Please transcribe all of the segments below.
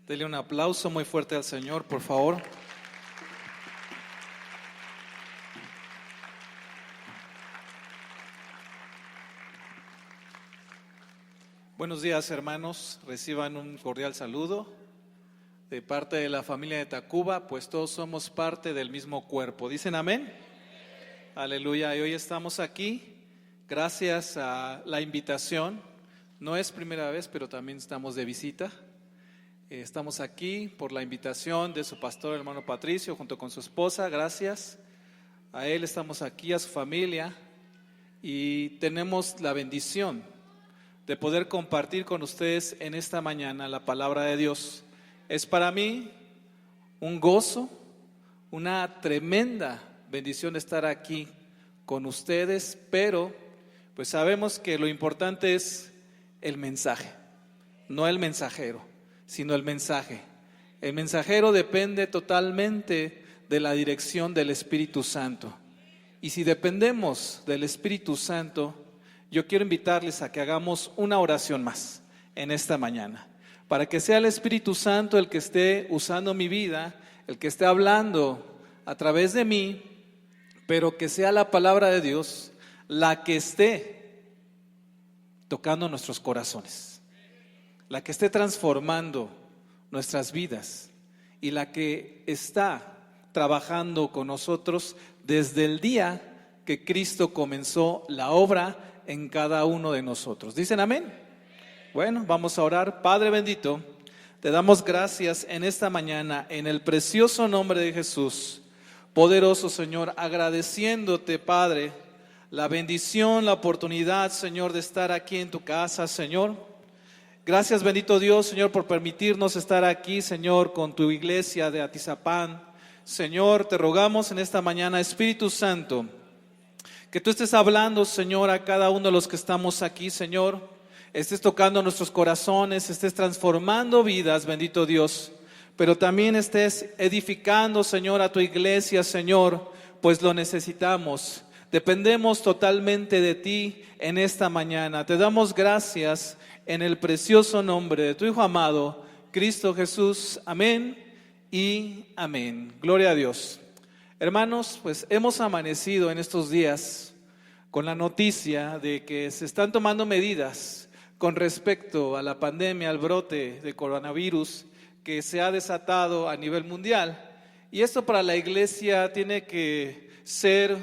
Dele un aplauso muy fuerte al Señor, por favor. Buenos días, hermanos. Reciban un cordial saludo de parte de la familia de Tacuba, pues todos somos parte del mismo cuerpo. ¿Dicen amén? Aleluya. Y hoy estamos aquí gracias a la invitación. No es primera vez, pero también estamos de visita. Estamos aquí por la invitación de su pastor, hermano Patricio, junto con su esposa. Gracias a él estamos aquí, a su familia, y tenemos la bendición de poder compartir con ustedes en esta mañana la palabra de Dios. Es para mí un gozo, una tremenda bendición estar aquí con ustedes, pero pues sabemos que lo importante es el mensaje, no el mensajero, sino el mensaje. El mensajero depende totalmente de la dirección del Espíritu Santo. Y si dependemos del Espíritu Santo, yo quiero invitarles a que hagamos una oración más en esta mañana, para que sea el Espíritu Santo el que esté usando mi vida, el que esté hablando a través de mí, pero que sea la palabra de Dios la que esté tocando nuestros corazones, la que esté transformando nuestras vidas y la que está trabajando con nosotros desde el día que Cristo comenzó la obra en cada uno de nosotros. ¿Dicen amén? Bueno, vamos a orar. Padre bendito, te damos gracias en esta mañana en el precioso nombre de Jesús. Poderoso Señor, agradeciéndote, Padre, la bendición, la oportunidad, Señor, de estar aquí en tu casa, Señor. Gracias, bendito Dios, Señor, por permitirnos estar aquí, Señor, con tu iglesia de Atizapán. Señor, te rogamos en esta mañana, Espíritu Santo, que tú estés hablando, Señor, a cada uno de los que estamos aquí, Señor. Estés tocando nuestros corazones, estés transformando vidas, bendito Dios. Pero también estés edificando, Señor, a tu iglesia, Señor, pues lo necesitamos. Dependemos totalmente de ti en esta mañana. Te damos gracias en el precioso nombre de tu Hijo amado, Cristo Jesús. Amén y amén. Gloria a Dios. Hermanos, pues hemos amanecido en estos días con la noticia de que se están tomando medidas con respecto a la pandemia, al brote de coronavirus que se ha desatado a nivel mundial. Y esto para la iglesia tiene que ser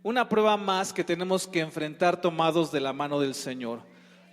una prueba más que tenemos que enfrentar tomados de la mano del Señor.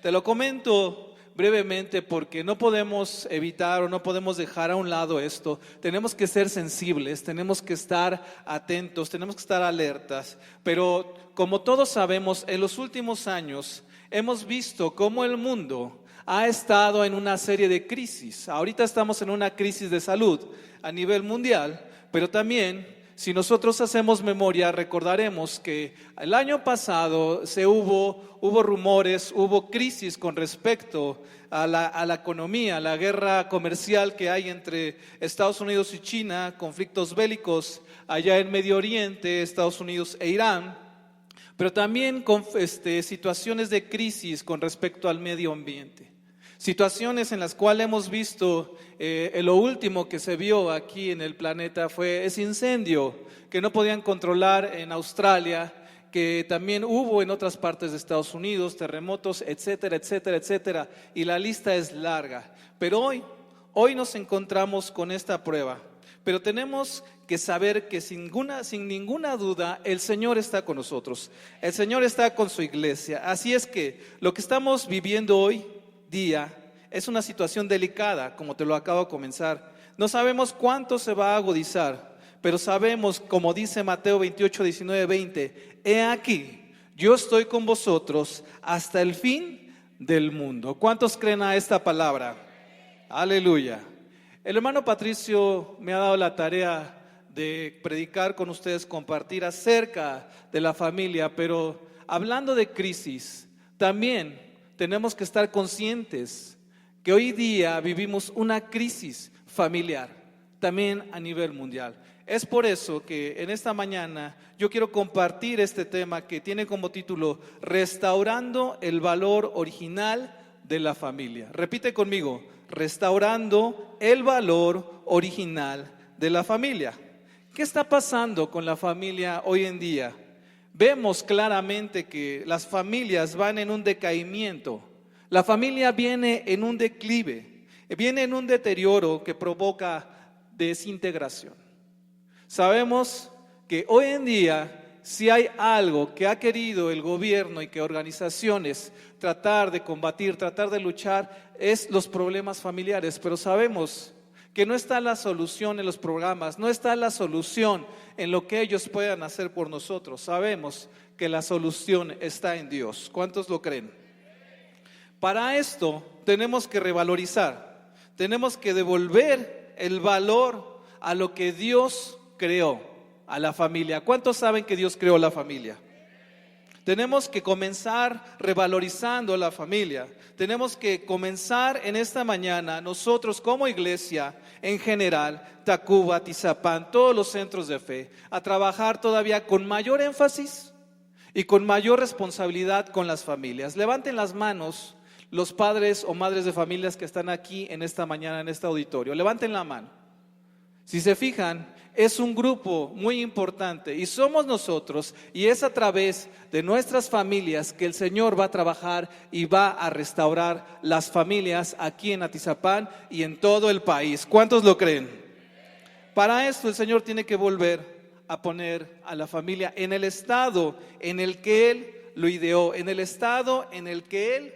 Te lo comento brevemente porque no podemos evitar o no podemos dejar a un lado esto. Tenemos que ser sensibles, tenemos que estar atentos, tenemos que estar alertas. Pero como todos sabemos, en los últimos años hemos visto cómo el mundo ha estado en una serie de crisis. Ahorita estamos en una crisis de salud a nivel mundial, pero también, si nosotros hacemos memoria, recordaremos que el año pasado hubo rumores, hubo crisis con respecto a la economía, la guerra comercial que hay entre Estados Unidos y China, conflictos bélicos allá en Medio Oriente, Estados Unidos e Irán, pero también con situaciones de crisis con respecto al medio ambiente. Situaciones en las cuales hemos visto, lo último que se vio aquí en el planeta fue ese incendio que no podían controlar en Australia, que también hubo en otras partes de Estados Unidos, terremotos, etcétera, etcétera, etcétera, y la lista es larga. Pero hoy nos encontramos con esta prueba, pero tenemos que saber que sin ninguna duda el Señor está con nosotros, el Señor está con su iglesia. Así es que lo que estamos viviendo hoy día es una situación delicada, como te lo acabo de comenzar. No sabemos cuánto se va a agudizar, pero sabemos, como dice Mateo 28, 19, 20, he aquí, yo estoy con vosotros hasta el fin del mundo. ¿Cuántos creen a esta palabra? Aleluya. El hermano Patricio me ha dado la tarea de predicar con ustedes, compartir acerca de la familia, pero hablando de crisis, también tenemos que estar conscientes que hoy día vivimos una crisis familiar, también a nivel mundial. Es por eso que en esta mañana yo quiero compartir este tema que tiene como título Restaurando el valor original de la familia. Repite conmigo, restaurando el valor original de la familia. ¿Qué está pasando con la familia hoy en día? Vemos claramente que las familias van en un decaimiento. La familia viene en un declive, viene en un deterioro que provoca desintegración. Sabemos que hoy en día, si hay algo que ha querido el gobierno y que organizaciones tratar de combatir, tratar de luchar, es los problemas familiares, pero sabemos que no está la solución en los programas, no está la solución en lo que ellos puedan hacer por nosotros. Sabemos que la solución está en Dios. ¿Cuántos lo creen? Para esto tenemos que revalorizar, tenemos que devolver el valor a lo que Dios creó, a la familia. ¿Cuántos saben que Dios creó la familia? Tenemos que comenzar revalorizando la familia. Tenemos que comenzar en esta mañana, nosotros como iglesia en general, Tacuba, Tizapán, todos los centros de fe, a trabajar todavía con mayor énfasis y con mayor responsabilidad con las familias. Levanten las manos los padres o madres de familias que están aquí en esta mañana, en este auditorio. Levanten la mano. Si se fijan, es un grupo muy importante y somos nosotros, y es a través de nuestras familias que el Señor va a trabajar y va a restaurar las familias aquí en Atizapán y en todo el país. ¿Cuántos lo creen? Para esto el Señor tiene que volver a poner a la familia en el estado en el que Él lo ideó, en el estado en el que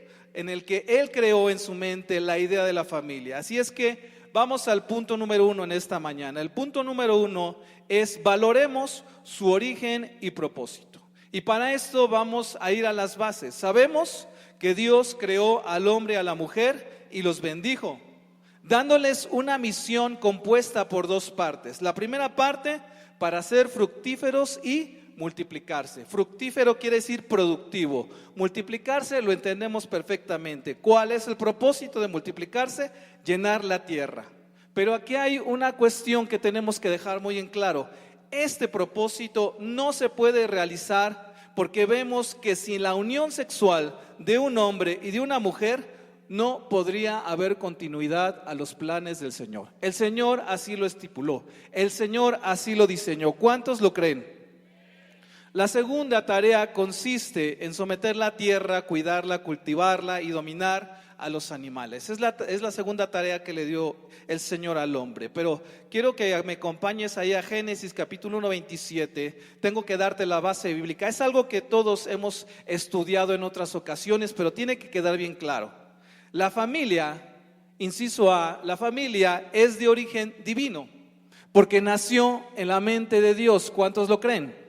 Él creó en su mente la idea de la familia. Así es que vamos al punto número 1 en esta mañana. El punto número 1 es: valoremos su origen y propósito. Y para esto vamos a ir a las bases. Sabemos que Dios creó al hombre y a la mujer y los bendijo, dándoles una misión compuesta por dos partes. La primera parte, para ser fructíferos y multiplicarse. Fructífero quiere decir productivo. Multiplicarse lo entendemos perfectamente. ¿Cuál es el propósito de multiplicarse? Llenar la tierra. Pero aquí hay una cuestión que tenemos que dejar muy en claro. Este propósito no se puede realizar porque vemos que sin la unión sexual de un hombre y de una mujer no podría haber continuidad a los planes del Señor. El Señor así lo estipuló. El Señor así lo diseñó. ¿Cuántos lo creen? La segunda tarea consiste en someter la tierra, cuidarla, cultivarla y dominar a los animales. Es la segunda tarea que le dio el Señor al hombre. Pero quiero que me acompañes ahí a Génesis capítulo 1, 27. Tengo que darte la base bíblica. Es algo que todos hemos estudiado en otras ocasiones, pero tiene que quedar bien claro. La familia, inciso A, la familia es de origen divino, porque nació en la mente de Dios. ¿Cuántos lo creen?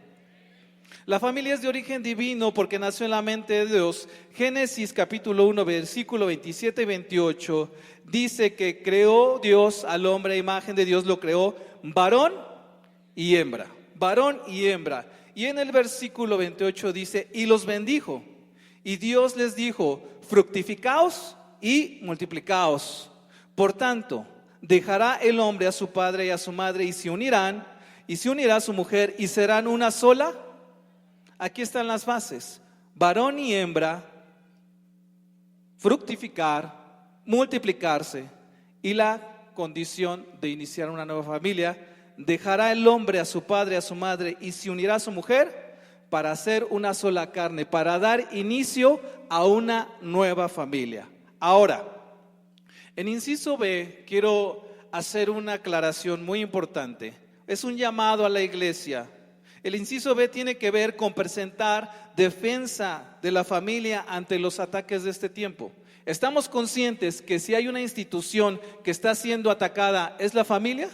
La familia es de origen divino porque nació en la mente de Dios. Génesis capítulo 1, versículo 27 y 28 dice que creó Dios al hombre, a imagen de Dios lo creó, varón y hembra. Varón y hembra. Y en el versículo 28 dice: y los bendijo. Y Dios les dijo: fructificaos y multiplicaos. Por tanto, dejará el hombre a su padre y a su madre, y se unirá a su mujer, y serán una sola. Aquí están las bases: varón y hembra, fructificar, multiplicarse, y la condición de iniciar una nueva familia. Dejará el hombre a su padre, a su madre, y se unirá a su mujer para hacer una sola carne, para dar inicio a una nueva familia. Ahora, en inciso B quiero hacer una aclaración muy importante. Es un llamado a la iglesia. El inciso B tiene que ver con presentar defensa de la familia ante los ataques de este tiempo. ¿Estamos conscientes que si hay una institución que está siendo atacada, es la familia?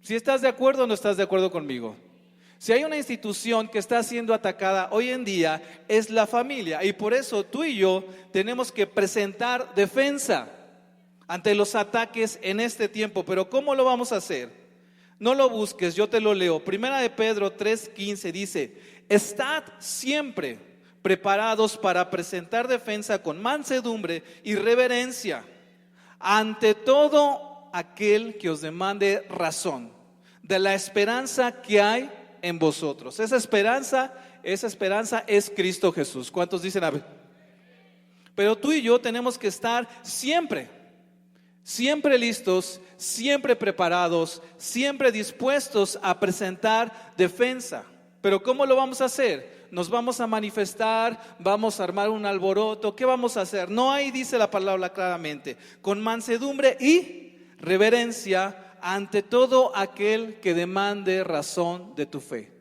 ¿Si estás de acuerdo o no estás de acuerdo conmigo? Si hay una institución que está siendo atacada hoy en día, es la familia. Y por eso tú y yo tenemos que presentar defensa ante los ataques en este tiempo. Pero ¿cómo lo vamos a hacer? No lo busques, yo te lo leo. Primera de Pedro 3:15 dice: estad siempre preparados para presentar defensa con mansedumbre y reverencia ante todo aquel que os demande razón de la esperanza que hay en vosotros. Esa esperanza es Cristo Jesús. ¿Cuántos dicen amén? Pero tú y yo tenemos que estar siempre siempre listos, siempre preparados, siempre dispuestos a presentar defensa. Pero ¿cómo lo vamos a hacer? ¿Nos vamos a manifestar? ¿Vamos a armar un alboroto? ¿Qué vamos a hacer? No, ahí dice la palabra claramente: con mansedumbre y reverencia ante todo aquel que demande razón de tu fe.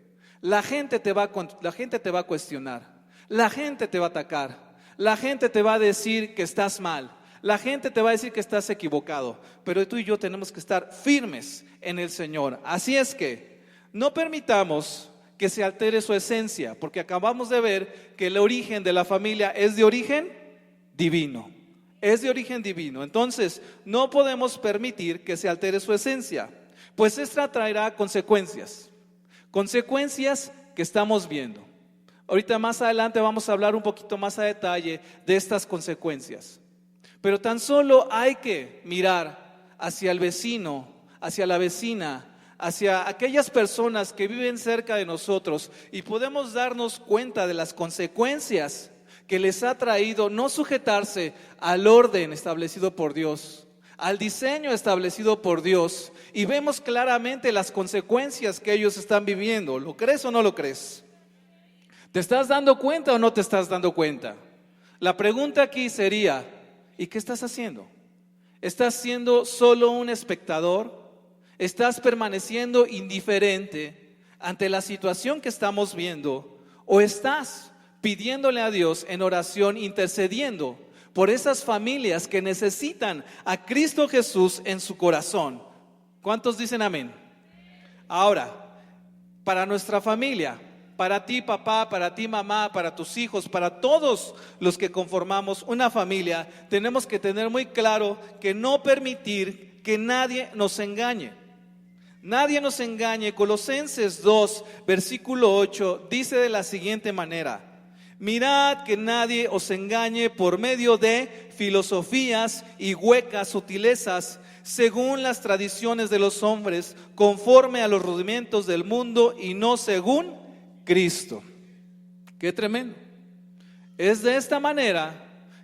La gente te va a cuestionar, la gente te va a atacar, la gente te va a decir que estás mal, la gente te va a decir que estás equivocado, pero tú y yo tenemos que estar firmes en el Señor. Así es que no permitamos que se altere su esencia, porque acabamos de ver que el origen de la familia es de origen divino. Es de origen divino. Entonces, no podemos permitir que se altere su esencia, pues esta traerá consecuencias. Consecuencias que estamos viendo. Ahorita más adelante vamos a hablar un poquito más a detalle de estas consecuencias. Pero tan solo hay que mirar hacia el vecino, hacia la vecina, hacia aquellas personas que viven cerca de nosotros, y podemos darnos cuenta de las consecuencias que les ha traído no sujetarse al orden establecido por Dios, al diseño establecido por Dios, y vemos claramente las consecuencias que ellos están viviendo. ¿Lo crees o no lo crees? ¿Te estás dando cuenta o no te estás dando cuenta? La pregunta aquí sería: ¿y qué estás haciendo? ¿Estás siendo solo un espectador? ¿Estás permaneciendo indiferente ante la situación que estamos viendo? ¿O estás pidiéndole a Dios en oración, intercediendo por esas familias que necesitan a Cristo Jesús en su corazón? ¿Cuántos dicen amén? Ahora, para nuestra familia, para ti papá, para ti mamá, para tus hijos, para todos los que conformamos una familia, tenemos que tener muy claro que no permitir que nadie nos engañe. Nadie nos engañe. Colosenses 2, versículo 8 dice de la siguiente manera: mirad que nadie os engañe por medio de filosofías y huecas sutilezas, según las tradiciones de los hombres, conforme a los rudimentos del mundo y no según Cristo. Qué tremendo. Es de esta manera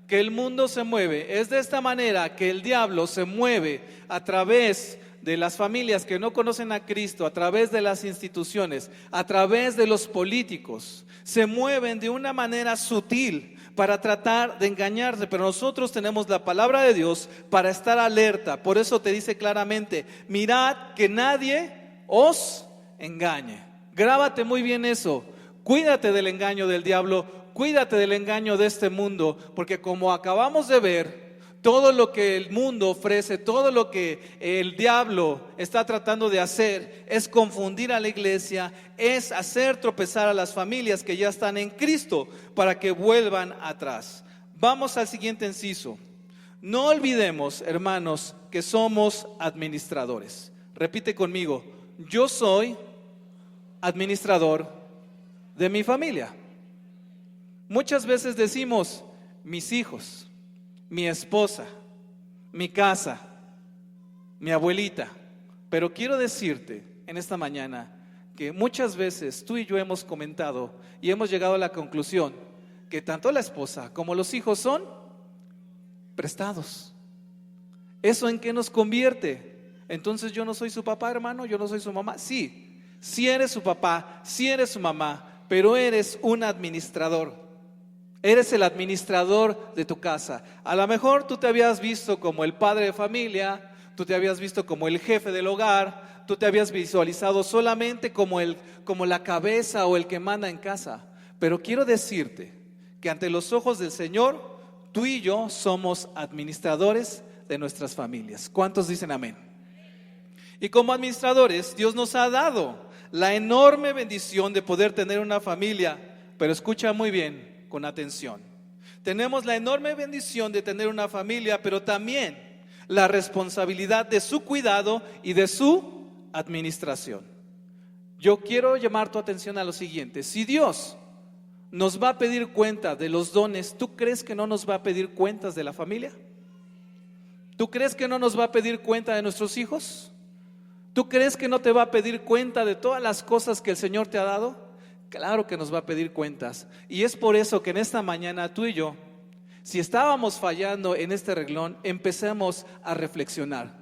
que el mundo se mueve, es de esta manera que el diablo se mueve a través de las familias que no conocen a Cristo, a través de las instituciones, a través de los políticos. Se mueven de una manera sutil para tratar de engañarse, pero nosotros tenemos la palabra de Dios para estar alerta. Por eso te dice claramente: mirad que nadie os engañe. Grábate muy bien eso. Cuídate del engaño del diablo, cuídate del engaño de este mundo, porque como acabamos de ver, todo lo que el mundo ofrece, todo lo que el diablo está tratando de hacer es confundir a la iglesia, es hacer tropezar a las familias que ya están en Cristo para que vuelvan atrás. Vamos al siguiente inciso. No olvidemos, hermanos, que somos administradores. Repite conmigo: yo soy administrador de mi familia. Muchas veces decimos: mis hijos, mi esposa, mi casa, mi abuelita. Pero quiero decirte en esta mañana que muchas veces tú y yo hemos comentado y hemos llegado a la conclusión que tanto la esposa como los hijos son prestados. ¿Eso en qué nos convierte? Entonces yo no soy su papá, hermano, yo no soy su mamá. Sí, sí eres su papá, sí eres su mamá, pero eres un administrador. Eres el administrador de tu casa. A lo mejor tú te habías visto como el padre de familia, tú te habías visto como el jefe del hogar, tú te habías visualizado solamente como la cabeza o el que manda en casa. Pero quiero decirte que ante los ojos del Señor, tú y yo somos administradores de nuestras familias. ¿Cuántos dicen amén? Y como administradores, Dios nos ha dado la enorme bendición de poder tener una familia. Pero escucha muy bien, con atención. Tenemos la enorme bendición de tener una familia, pero también la responsabilidad de su cuidado y de su administración. Yo quiero llamar tu atención a lo siguiente: si Dios nos va a pedir cuenta de los dones, ¿tú crees que no nos va a pedir cuentas de la familia? ¿Tú crees que no nos va a pedir cuenta de nuestros hijos? ¿Tú crees que no te va a pedir cuenta de todas las cosas que el Señor te ha dado? Claro que nos va a pedir cuentas. Y es por eso que en esta mañana tú y yo Si estábamos fallando en este renglón, empecemos a reflexionar.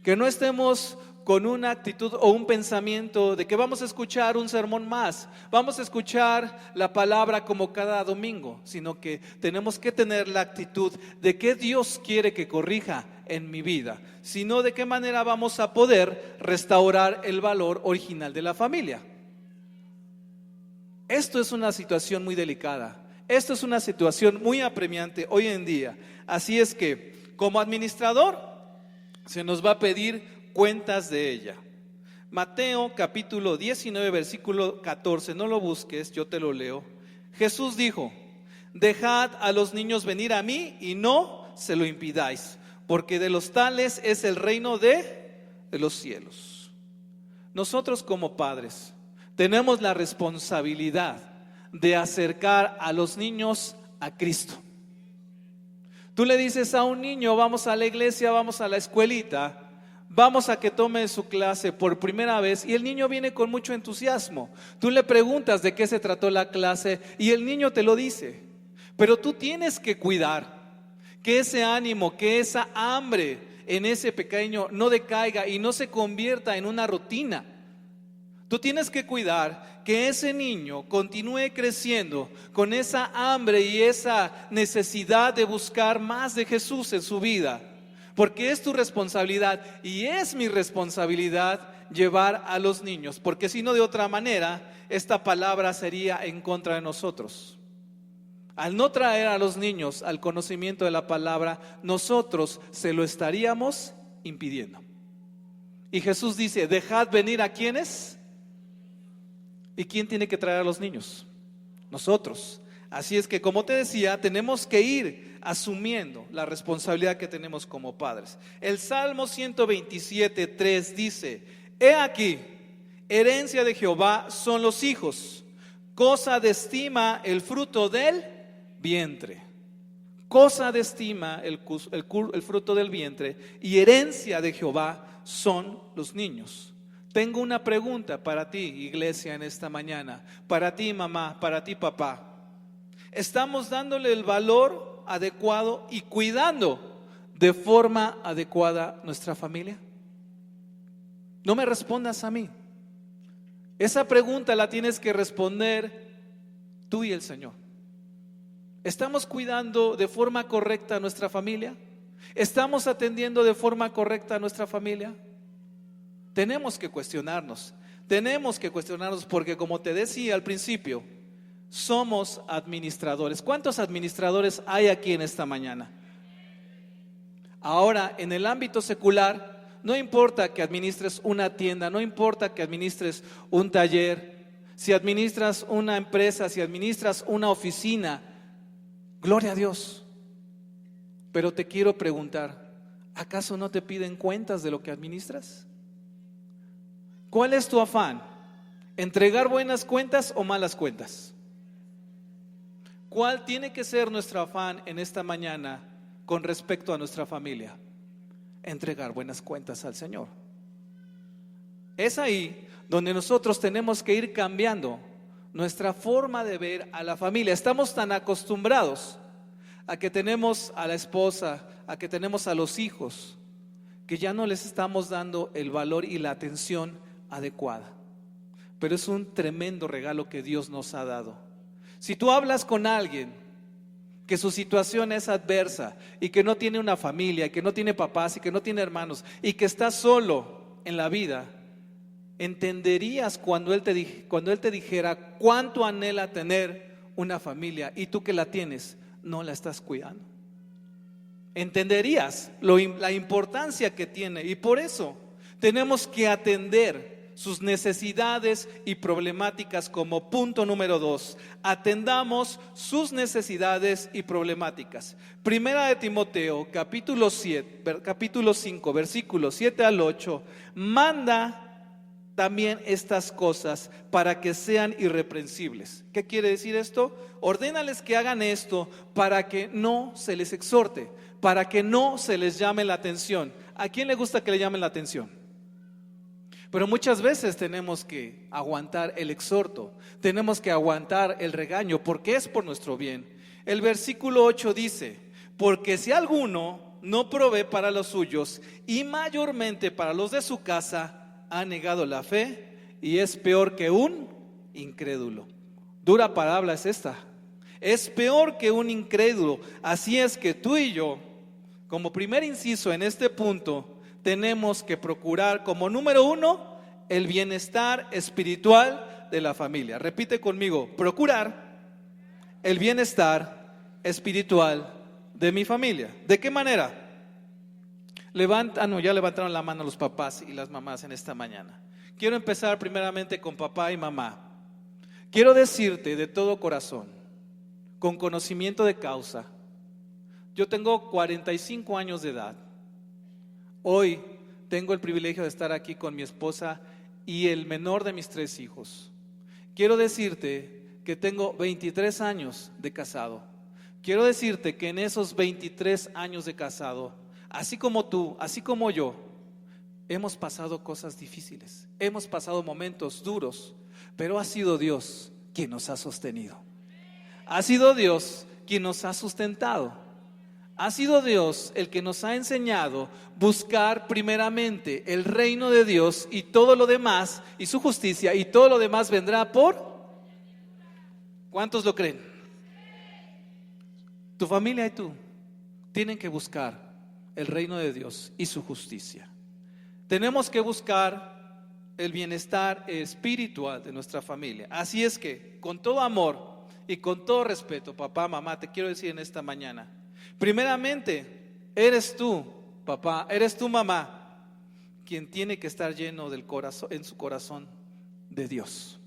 Que no estemos con una actitud o un pensamiento de que vamos a escuchar un sermón más, vamos a escuchar la palabra como cada domingo, sino que tenemos que tener la actitud de qué Dios quiere que corrija en mi vida, sino de qué manera vamos a poder restaurar el valor original de la familia. Esto es una situación muy delicada, esto es una situación muy apremiante hoy en día, así es que como administrador se nos va a pedir cuentas de ella. Mateo capítulo 19 versículo 14, no lo busques, yo te lo leo. Jesús dijo: dejad a los niños venir a mí y no se lo impidáis, porque de los tales es el reino de los cielos. Nosotros como padres tenemos la responsabilidad de acercar a los niños a Cristo. Tú le dices a un niño: vamos a la iglesia, vamos a la escuelita, vamos a que tome su clase por primera vez, y el niño viene con mucho entusiasmo. Tú le preguntas de qué se trató la clase y el niño te lo dice, pero tú tienes que cuidar que ese ánimo, que esa hambre en ese pequeño no decaiga y no se convierta en una rutina. Tú tienes que cuidar que ese niño continúe creciendo con esa hambre y esa necesidad de buscar más de Jesús en su vida, porque es tu responsabilidad y es mi responsabilidad llevar a los niños, porque si no, de otra manera esta palabra sería en contra de nosotros. Al no traer a los niños al conocimiento de la palabra, nosotros se lo estaríamos impidiendo. Y Jesús dice: dejad venir a quienes. ¿Y quién tiene que traer a los niños? Nosotros. Así es que, como te decía, tenemos que ir asumiendo la responsabilidad que tenemos como padres. El Salmo 127:3 dice: he aquí, herencia de Jehová son los hijos, cosa de estima el fruto del vientre. Cosa de estima el fruto del vientre, y herencia de Jehová son los niños. Tengo una pregunta para ti, iglesia, en esta mañana, para ti, mamá, para ti, papá. ¿Estamos dándole el valor adecuado y cuidando de forma adecuada nuestra familia? No me respondas a mí. Esa pregunta la tienes que responder tú y el Señor. ¿Estamos cuidando de forma correcta a nuestra familia? ¿Estamos atendiendo de forma correcta a nuestra familia? Tenemos que cuestionarnos porque, como te decía al principio, somos administradores. ¿Cuántos administradores hay aquí en esta mañana? Ahora, en el ámbito secular, no importa que administres una tienda, no importa que administres un taller, si administras una empresa, si administras una oficina, gloria a Dios. Pero te quiero preguntar, ¿acaso no te piden cuentas de lo que administras? ¿Cuál es tu afán? ¿Entregar buenas cuentas o malas cuentas? ¿Cuál tiene que ser nuestro afán en esta mañana con respecto a nuestra familia? Entregar buenas cuentas al Señor. Es ahí donde nosotros tenemos que ir cambiando nuestra forma de ver a la familia. Estamos tan acostumbrados a que tenemos a la esposa, a que tenemos a los hijos, que ya no les estamos dando el valor y la atención adecuada. Pero es un tremendo regalo que Dios nos ha dado. Si tú hablas con alguien que su situación es adversa y que no tiene una familia, y que no tiene papás y que no tiene hermanos y que está solo en la vida, entenderías cuando él te dijera cuánto anhela tener una familia y tú que la tienes no la estás cuidando. Entenderías la importancia que tiene, y por eso tenemos que atender sus necesidades y problemáticas. Como punto número 2, atendamos sus necesidades y problemáticas. Primera de Timoteo capítulo 5 versículos 7 al 8 manda también estas cosas para que sean irreprensibles. ¿Qué quiere decir esto? Ordénales que hagan esto para que no se les exhorte, para que no se les llame la atención. ¿A quién le gusta que le llamen la atención? Pero muchas veces tenemos que aguantar el exhorto, tenemos que aguantar el regaño, porque es por nuestro bien. El versículo 8 dice: porque si alguno no provee para los suyos y mayormente para los de su casa, ha negado la fe y es peor que un incrédulo. Dura palabra es esta. Es peor que un incrédulo. Así es que tú y yo, como primer inciso en este punto, tenemos que procurar como número uno el bienestar espiritual de la familia. Repite conmigo: procurar el bienestar espiritual de mi familia. ¿De qué manera? Ya levantaron la mano los papás y las mamás en esta mañana. Quiero empezar primeramente con papá y mamá. Quiero decirte de todo corazón, con conocimiento de causa, yo tengo 45 años de edad. Hoy tengo el privilegio de estar aquí con mi esposa y el menor de mis 3 hijos. Quiero decirte que tengo 23 años de casado. Quiero decirte que en esos 23 años de casado, así como tú, así como yo, hemos pasado cosas difíciles, hemos pasado momentos duros, pero ha sido Dios quien nos ha sostenido. Ha sido Dios quien nos ha sustentado. Ha sido Dios el que nos ha enseñado buscar primeramente el reino de Dios y todo lo demás, y su justicia, y todo lo demás vendrá por... ¿Cuántos lo creen? Tu familia y tú tienen que buscar el reino de Dios y su justicia. Tenemos que buscar el bienestar espiritual de nuestra familia. Así es que, con todo amor y con todo respeto, papá, mamá, te quiero decir en esta mañana, primeramente, eres tú, papá, eres tu mamá, quien tiene que estar lleno del corazón, en su corazón, de Dios.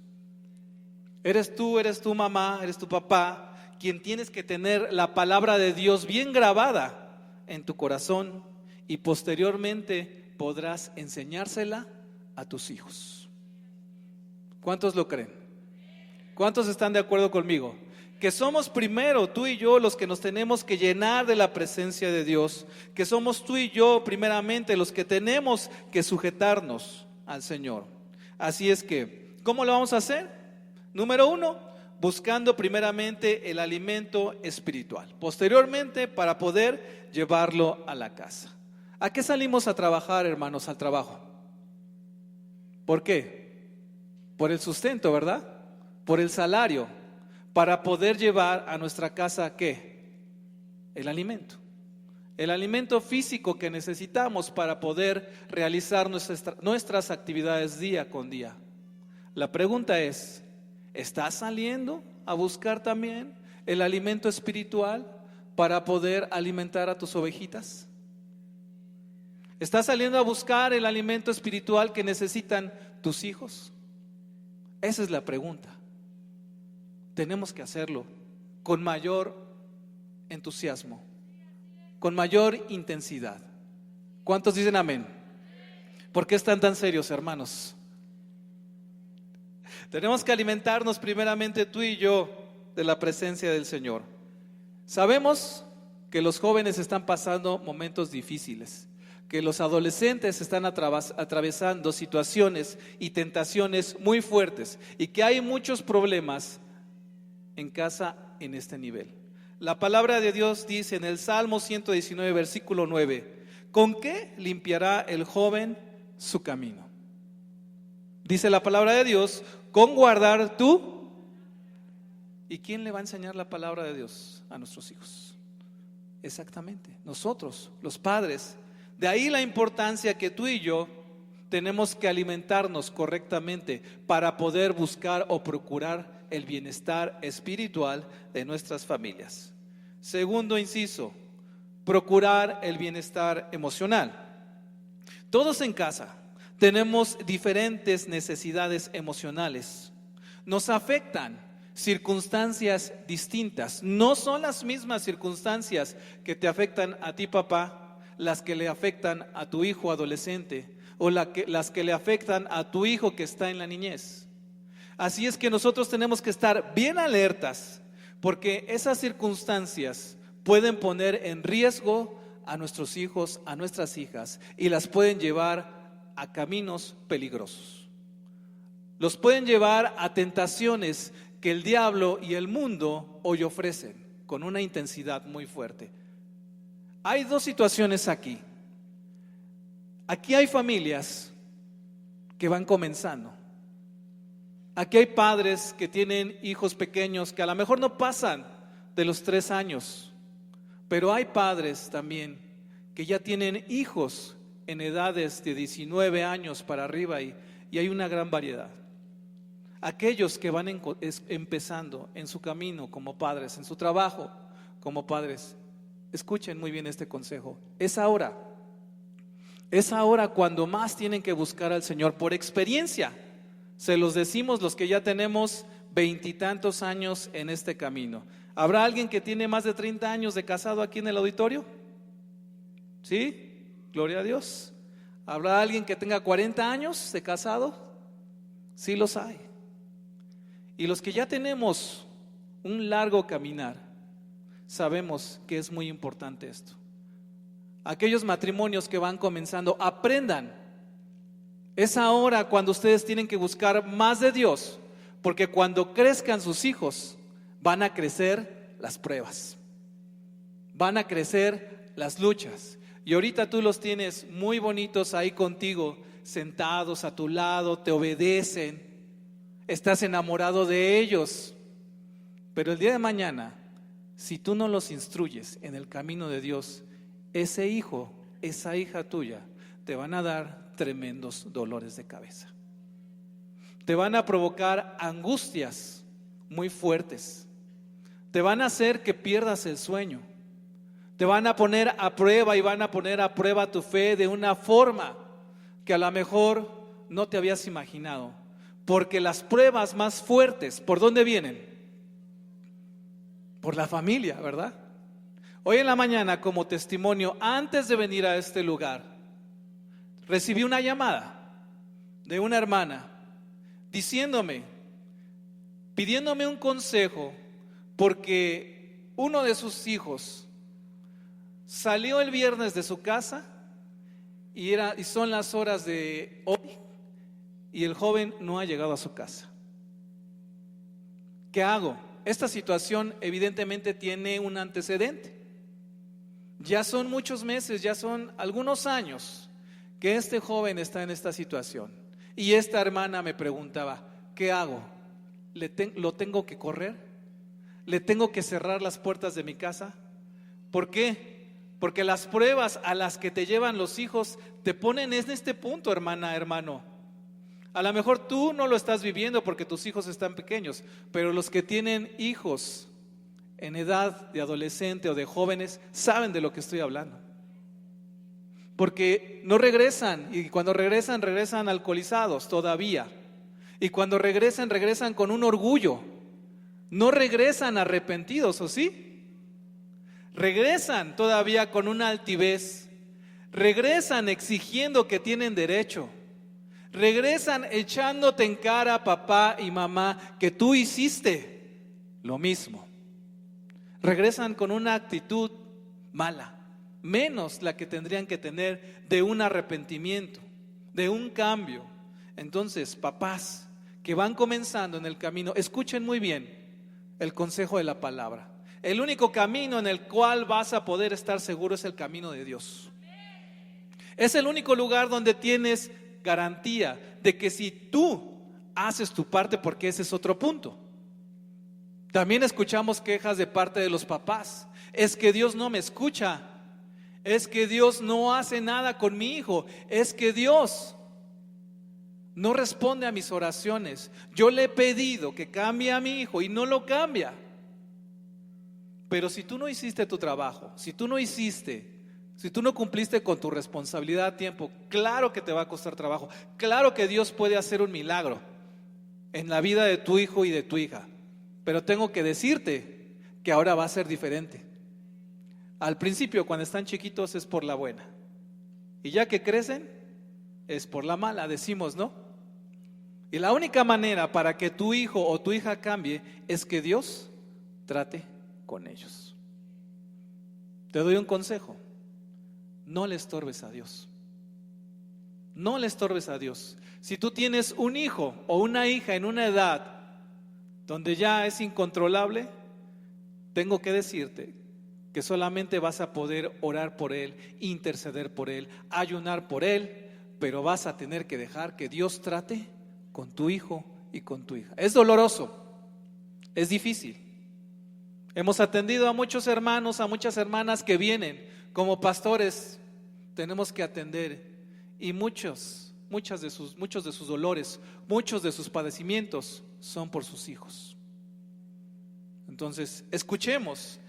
Eres tu mamá, eres tu papá, quien tienes que tener la palabra de Dios bien grabada en tu corazón, y posteriormente podrás enseñársela a tus hijos. ¿Cuántos lo creen? ¿Cuántos están de acuerdo conmigo? Que somos primero tú y yo los que nos tenemos que llenar de la presencia de Dios, que somos tú y yo primeramente los que tenemos que sujetarnos al Señor. Así es que, ¿cómo lo vamos a hacer? Número uno, buscando primeramente el alimento espiritual, posteriormente para poder llevarlo a la casa. ¿A qué salimos a trabajar, hermanos? Al trabajo. ¿Por qué? Por el sustento, ¿verdad? Por el salario, para poder llevar a nuestra casa, ¿qué? El alimento físico que necesitamos para poder realizar nuestras actividades día con día. La pregunta es: ¿estás saliendo a buscar también el alimento espiritual para poder alimentar a tus ovejitas? ¿Estás saliendo a buscar el alimento espiritual que necesitan tus hijos? Esa es la pregunta. Tenemos que hacerlo con mayor entusiasmo, con mayor intensidad. ¿Cuántos dicen amén? ¿Por qué están tan serios, hermanos? Tenemos que alimentarnos primeramente tú y yo de la presencia del Señor. Sabemos que los jóvenes están pasando momentos difíciles, que los adolescentes están atravesando situaciones y tentaciones muy fuertes, y que hay muchos problemas en casa en este nivel. La palabra de Dios dice en el Salmo 119, versículo 9: ¿con qué limpiará el joven su camino? Dice la palabra de Dios: con guardar tú. ¿Y quién le va a enseñar la palabra de Dios a nuestros hijos? Exactamente, nosotros, los padres. De ahí la importancia que tú y yo tenemos que alimentarnos correctamente para poder buscar o procurar el bienestar espiritual de nuestras familias. Segundo inciso, procurar el bienestar emocional. Todos en casa tenemos diferentes necesidades emocionales. Nos afectan circunstancias distintas. No son las mismas circunstancias que te afectan a ti, papá, las que le afectan a tu hijo adolescente, o las que le afectan a tu hijo que está en la niñez. Así es que nosotros tenemos que estar bien alertas, porque esas circunstancias pueden poner en riesgo a nuestros hijos, a nuestras hijas, y las pueden llevar a caminos peligrosos. Los pueden llevar a tentaciones que el diablo y el mundo hoy ofrecen. con una intensidad muy fuerte. Hay dos situaciones aquí. Aquí hay familias que van comenzando. Aquí hay padres que tienen hijos pequeños que a lo mejor no pasan de los 3 años, pero hay padres también que ya tienen hijos en edades de 19 años para arriba y hay una gran variedad. Aquellos que van empezando en su camino como padres, en su trabajo como padres, escuchen muy bien este consejo. Es ahora cuando más tienen que buscar al Señor por experiencia. Se los decimos los que ya tenemos 20 y tantos años en este camino. ¿Habrá alguien que tiene más de 30 años de casado aquí en el auditorio? ¿Sí? Gloria a Dios. ¿Habrá alguien que tenga 40 años de casado? Sí los hay. Y los que ya tenemos un largo caminar, sabemos que es muy importante esto. Aquellos matrimonios que van comenzando, aprendan. Es ahora cuando ustedes tienen que buscar más de Dios, porque cuando crezcan sus hijos, van a crecer las pruebas, van a crecer las luchas. Y ahorita tú los tienes muy bonitos ahí contigo, sentados a tu lado, te obedecen, estás enamorado de ellos. Pero el día de mañana, si tú no los instruyes en el camino de Dios, ese hijo, esa hija tuya, te van a dar tremendos dolores de cabeza. Te van a provocar angustias muy fuertes. Te van a hacer que pierdas el sueño. Te van a poner a prueba y van a poner a prueba tu fe de una forma que a lo mejor no te habías imaginado. Porque las pruebas más fuertes, ¿por dónde vienen? Por la familia, ¿verdad? Hoy en la mañana, como testimonio, antes de venir a este lugar, recibí una llamada de una hermana pidiéndome un consejo, porque uno de sus hijos salió el viernes de su casa y son las horas de hoy y el joven no ha llegado a su casa. ¿Qué hago? Esta situación evidentemente tiene un antecedente. Ya son muchos meses, ya son algunos años que este joven está en esta situación. Y esta hermana me preguntaba, ¿qué hago? ¿Lo tengo que correr? ¿Le tengo que cerrar las puertas de mi casa? ¿Por qué? Porque las pruebas a las que te llevan los hijos te ponen en este punto, hermana, hermano. A lo mejor tú no lo estás viviendo porque tus hijos están pequeños, pero los que tienen hijos en edad de adolescente o de jóvenes saben de lo que estoy hablando. Porque no regresan, y cuando regresan alcoholizados todavía. Y cuando regresan con un orgullo. No regresan arrepentidos, ¿o sí? Regresan todavía con una altivez. Regresan exigiendo que tienen derecho. Regresan echándote en cara, papá y mamá, que tú hiciste lo mismo. Regresan con una actitud mala, menos la que tendrían que tener de un arrepentimiento, de un cambio. Entonces, papás que van comenzando en el camino, escuchen muy bien el consejo de la palabra. El único camino en el cual vas a poder estar seguro es el camino de Dios. Es el único lugar donde tienes garantía de que si tú haces tu parte, porque ese es otro punto. También escuchamos quejas de parte de los papás. Es que Dios no me escucha. Es que Dios no hace nada con mi hijo. Es que Dios no responde a mis oraciones. Yo le he pedido que cambie a mi hijo y no lo cambia. Pero si tú no hiciste tu trabajo, si tú no cumpliste con tu responsabilidad a tiempo, claro que te va a costar trabajo. Claro que Dios puede hacer un milagro en la vida de tu hijo y de tu hija. Pero tengo que decirte que ahora va a ser diferente. Al principio, cuando están chiquitos, es por la buena. Y ya que crecen, es por la mala, decimos, ¿no? Y la única manera para que tu hijo o tu hija cambie es que Dios trate con ellos. Te doy un consejo. No le estorbes a Dios. No le estorbes a Dios. Si tú tienes un hijo o una hija en una edad donde ya es incontrolable, tengo que decirte que solamente vas a poder orar por él, interceder por él, ayunar por él, pero vas a tener que dejar que Dios trate con tu hijo y con tu hija. Es doloroso, es difícil. Hemos atendido a muchos hermanos, a muchas hermanas que vienen como pastores. Tenemos que atender y muchos de sus dolores, muchos de sus padecimientos son por sus hijos. Entonces, escuchemos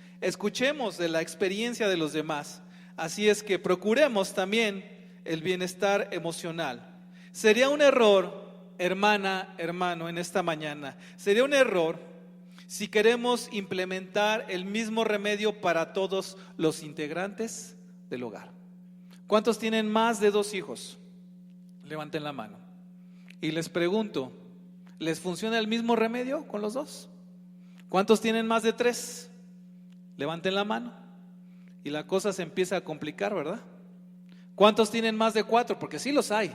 de la experiencia de los demás. Así es que procuremos también el bienestar emocional. Sería un error, hermana, hermano, en esta mañana, sería un error si queremos implementar el mismo remedio para todos los integrantes del hogar. ¿Cuántos tienen más de 2 hijos? Levanten la mano. Y les pregunto, ¿les funciona el mismo remedio con los 2? ¿Cuántos tienen más de 3? Levanten la mano. Y la cosa se empieza a complicar, ¿verdad? ¿Cuántos tienen más de 4? Porque sí los hay.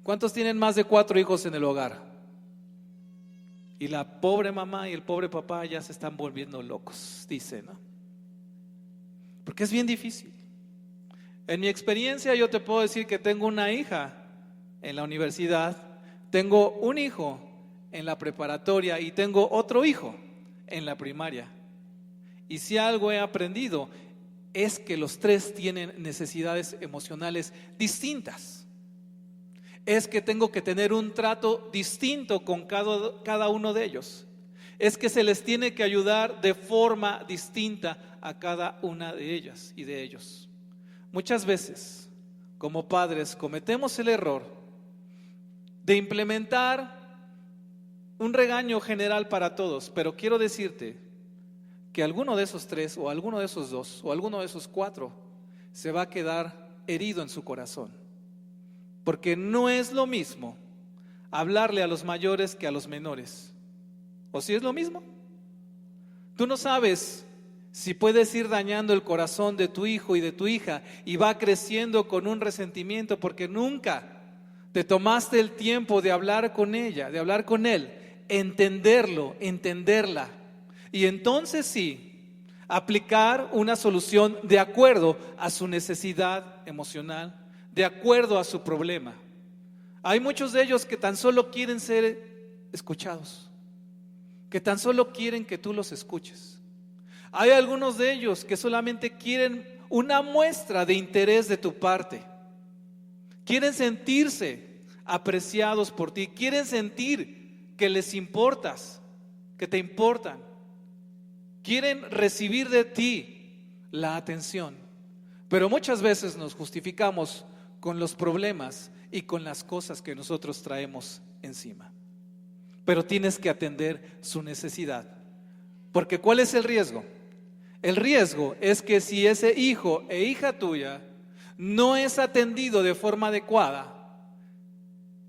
¿Cuántos tienen más de 4 hijos en el hogar? Y la pobre mamá y el pobre papá ya se están volviendo locos, dice, ¿no? Porque es bien difícil. En mi experiencia yo te puedo decir que tengo una hija en la universidad, tengo un hijo en la preparatoria y tengo otro hijo en la primaria. Y si algo he aprendido es que los 3 tienen necesidades emocionales distintas. Es que tengo que tener un trato distinto con cada uno de ellos. Es que se les tiene que ayudar de forma distinta a cada una de ellas y de ellos. Muchas veces, como padres, cometemos el error de implementar un regaño general para todos, pero quiero decirte que alguno de esos 3 o alguno de esos 2 o alguno de esos 4 se va a quedar herido en su corazón. Porque no es lo mismo hablarle a los mayores que a los menores. ¿O si es lo mismo? Tú no sabes si puedes ir dañando el corazón de tu hijo y de tu hija y va creciendo con un resentimiento porque nunca te tomaste el tiempo de hablar con ella, de hablar con él, entenderlo, entenderla. Y entonces sí, aplicar una solución de acuerdo a su necesidad emocional, de acuerdo a su problema. Hay muchos de ellos que tan solo quieren ser escuchados, que tan solo quieren que tú los escuches. Hay algunos de ellos que solamente quieren una muestra de interés de tu parte. Quieren sentirse apreciados por ti, quieren sentir que les importas, que te importan. Quieren recibir de ti la atención. Pero muchas veces nos justificamos con los problemas y con las cosas que nosotros traemos encima. Pero tienes que atender su necesidad. Porque ¿cuál es el riesgo? El riesgo es que si ese hijo e hija tuya no es atendido de forma adecuada,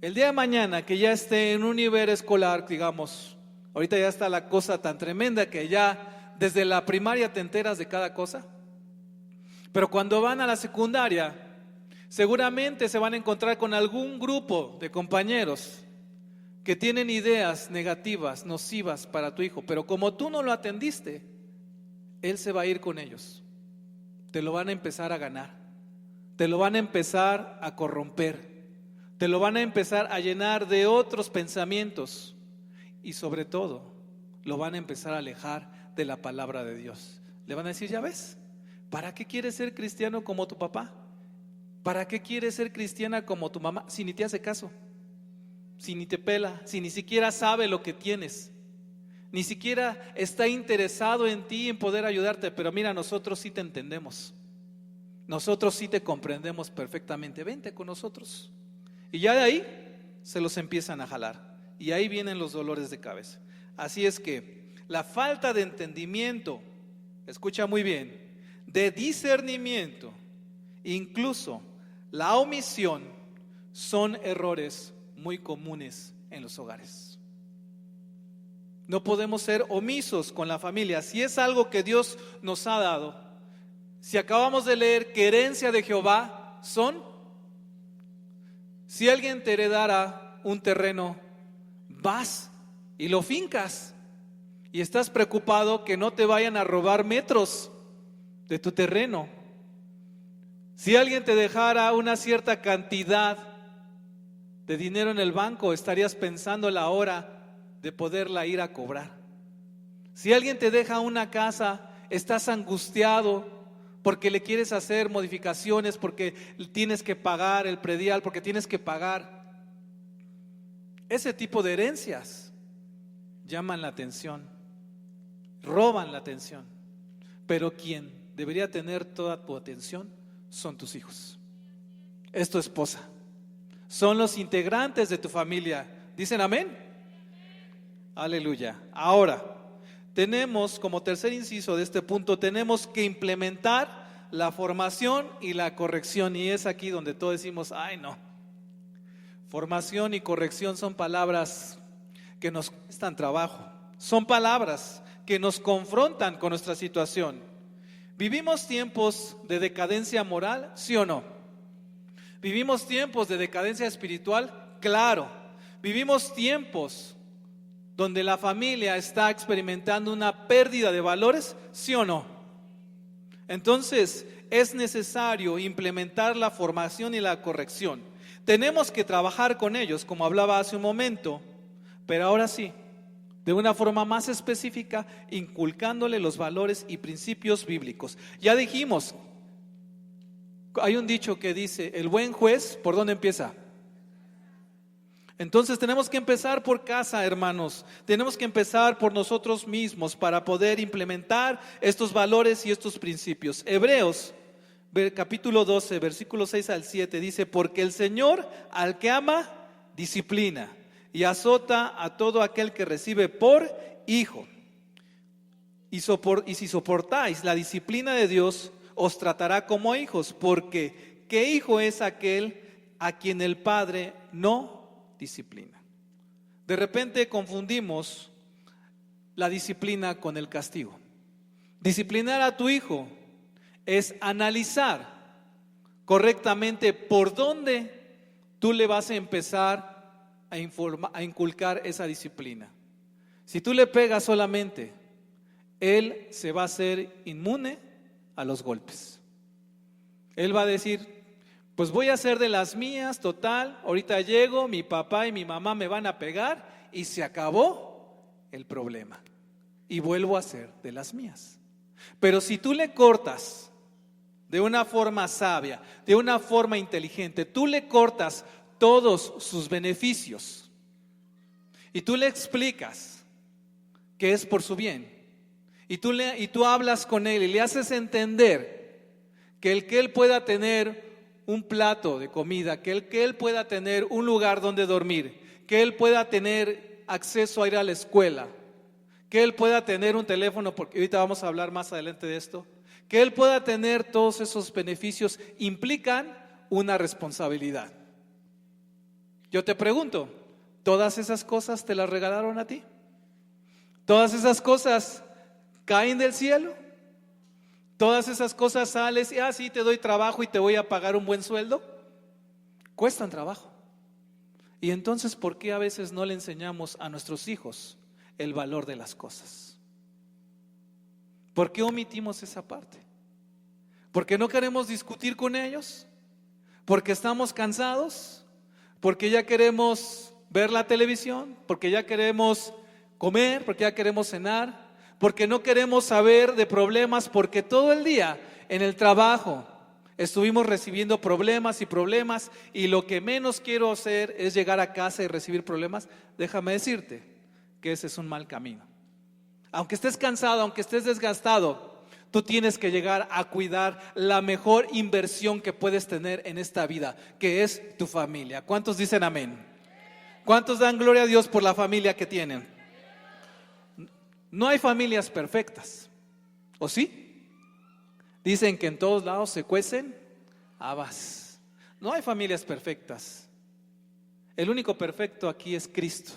el día de mañana que ya esté en un nivel escolar, digamos, ahorita ya está la cosa tan tremenda que ya desde la primaria te enteras de cada cosa, pero cuando van a la secundaria seguramente se van a encontrar con algún grupo de compañeros que tienen ideas negativas, nocivas para tu hijo, pero como tú no lo atendiste, él se va a ir con ellos. Te lo van a empezar a ganar, te lo van a empezar a corromper, te lo van a empezar a llenar de otros pensamientos y sobre todo lo van a empezar a alejar de la palabra de Dios. Le van a decir, ya ves, ¿para qué quieres ser cristiano como tu papá? ¿Para qué quieres ser cristiana como tu mamá si ni te hace caso? Si ni te pela, si ni siquiera sabe lo que tienes, ni siquiera está interesado en ti, en poder ayudarte. Pero mira, nosotros sí te entendemos, nosotros sí te comprendemos perfectamente, vente con nosotros. Y ya de ahí se los empiezan a jalar y ahí vienen los dolores de cabeza. Así es que la falta de entendimiento, escucha muy bien, de discernimiento, incluso la omisión, son errores muy comunes en los hogares. No podemos ser omisos con la familia. Si es algo que Dios nos ha dado, si acabamos de leer que herencia de Jehová son, si alguien te heredara un terreno, vas y lo fincas y estás preocupado que no te vayan a robar metros de tu terreno. Si alguien te dejara una cierta cantidad de dinero en el banco, estarías pensando la hora de poderla ir a cobrar. Si alguien te deja una casa, estás angustiado porque le quieres hacer modificaciones, porque tienes que pagar el predial, porque tienes que pagar. Ese tipo de herencias llaman la atención, roban la atención. Pero quien debería tener toda tu atención son tus hijos, es tu esposa, son los integrantes de tu familia. ¿Dicen amén? Aleluya. Ahora, tenemos como tercer inciso de este punto, tenemos que implementar la formación y la corrección. Y es aquí donde todos decimos, ay no, formación y corrección son palabras que nos cuestan trabajo, son palabras que nos confrontan con nuestra situación. ¿Vivimos tiempos de decadencia moral? ¿Sí o no? ¿Vivimos tiempos de decadencia espiritual? Claro. ¿Vivimos tiempos donde la familia está experimentando una pérdida de valores? ¿Sí o no? Entonces, es necesario implementar la formación y la corrección. Tenemos que trabajar con ellos, como hablaba hace un momento, pero ahora sí, de una forma más específica, inculcándole los valores y principios bíblicos. Ya dijimos, hay un dicho que dice, el buen juez, ¿por dónde empieza? Entonces tenemos que empezar por casa, hermanos. Tenemos que empezar por nosotros mismos para poder implementar estos valores y estos principios. Hebreos, capítulo 12, versículos 6 al 7, dice, porque el Señor al que ama, disciplina y azota a todo aquel que recibe por hijo. Y si soportáis la disciplina de Dios, os tratará como hijos, porque ¿qué hijo es aquel a quien el Padre no disciplina? De repente confundimos la disciplina con el castigo. Disciplinar a tu hijo es analizar correctamente por dónde tú le vas a empezar a inculcar esa disciplina. Si tú le pegas solamente, él se va a hacer inmune a los golpes. Él va a decir, pues voy a hacer de las mías, total, ahorita llego, mi papá y mi mamá me van a pegar y se acabó el problema. Y vuelvo a hacer de las mías. Pero si tú le cortas de una forma sabia, de una forma inteligente, tú le cortas todos sus beneficios y tú le explicas que es por su bien, y tú hablas con él y le haces entender que él pueda tener un plato de comida, que él pueda tener un lugar donde dormir, que él pueda tener acceso a ir a la escuela, que él pueda tener un teléfono, porque ahorita vamos a hablar más adelante de esto, que él pueda tener todos esos beneficios, implican una responsabilidad. Yo te pregunto, ¿todas esas cosas te las regalaron a ti? ¿Todas esas cosas caen del cielo? ¿Todas esas cosas sales y sí te doy trabajo y te voy a pagar un buen sueldo? Cuestan trabajo. Y entonces, ¿por qué a veces no le enseñamos a nuestros hijos el valor de las cosas? ¿Por qué omitimos esa parte? ¿Porque no queremos discutir con ellos? ¿Porque estamos cansados? ¿Porque ya queremos ver la televisión? ¿Porque ya queremos comer? ¿Porque ya queremos cenar? ¿Porque no queremos saber de problemas? Porque todo el día en el trabajo estuvimos recibiendo problemas y lo que menos quiero hacer es llegar a casa y recibir problemas. Déjame decirte que ese es un mal camino. Aunque estés cansado, aunque estés desgastado, tú tienes que llegar a cuidar la mejor inversión que puedes tener en esta vida, que es tu familia. ¿Cuántos dicen amén? ¿Cuántos dan gloria a Dios por la familia que tienen? No hay familias perfectas, ¿o sí? Dicen que en todos lados se cuecen habas. No hay familias perfectas. El único perfecto aquí es Cristo.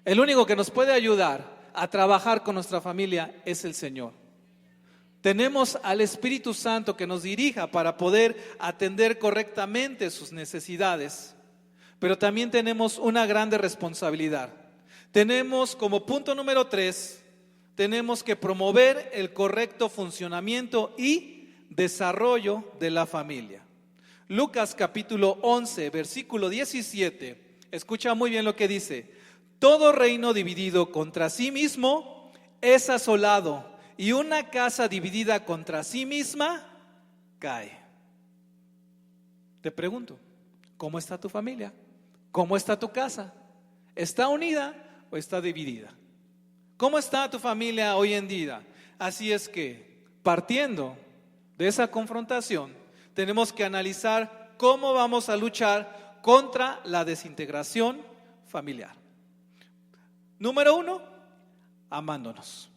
El único que nos puede ayudar a trabajar con nuestra familia es el Señor. Tenemos al Espíritu Santo que nos dirija para poder atender correctamente sus necesidades, pero también tenemos una grande responsabilidad. Tenemos como punto número 3, tenemos que promover el correcto funcionamiento y desarrollo de la familia. Lucas capítulo 11, versículo 17, escucha muy bien lo que dice: todo reino dividido contra sí mismo es asolado, y una casa dividida contra sí misma cae. Te pregunto, ¿cómo está tu familia? ¿Cómo está tu casa? ¿Está unida o está dividida? ¿Cómo está tu familia hoy en día? Así es que, partiendo de esa confrontación, tenemos que analizar cómo vamos a luchar contra la desintegración familiar. Número 1, amándonos.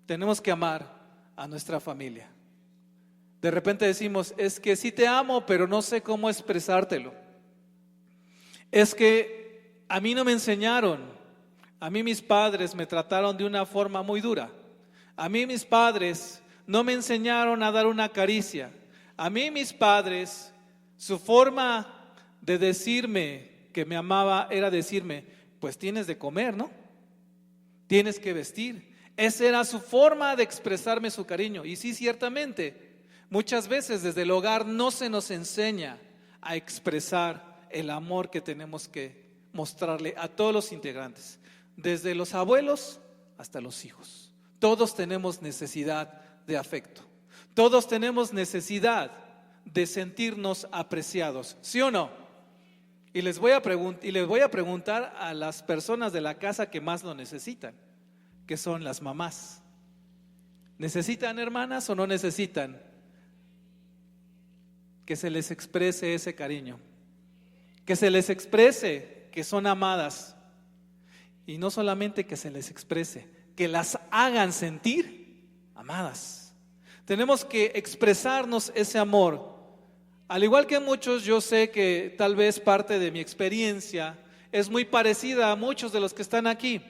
Tenemos que amar a nuestra familia. De repente decimos, es que sí te amo, pero no sé cómo expresártelo. Es que a mí no me enseñaron. A mí mis padres me trataron de una forma muy dura. A mí mis padres no me enseñaron a dar una caricia. A mí mis padres, su forma de decirme que me amaba era decirme, pues tienes de comer, ¿no? Tienes que vestir. Esa era su forma de expresarme su cariño. Y sí, ciertamente, muchas veces desde el hogar no se nos enseña a expresar el amor que tenemos que mostrarle a todos los integrantes, desde los abuelos hasta los hijos. Todos tenemos necesidad de afecto. Todos tenemos necesidad de sentirnos apreciados, ¿sí o no? Y les voy a preguntar a las personas de la casa que más lo necesitan, que son las mamás. ¿Necesitan, hermanas, o no necesitan que se les exprese ese cariño? Que se les exprese que son amadas. Y no solamente que se les exprese, que las hagan sentir amadas. Tenemos que expresarnos ese amor. Al igual que muchos, yo sé que tal vez parte de mi experiencia es muy parecida a muchos de los que están aquí.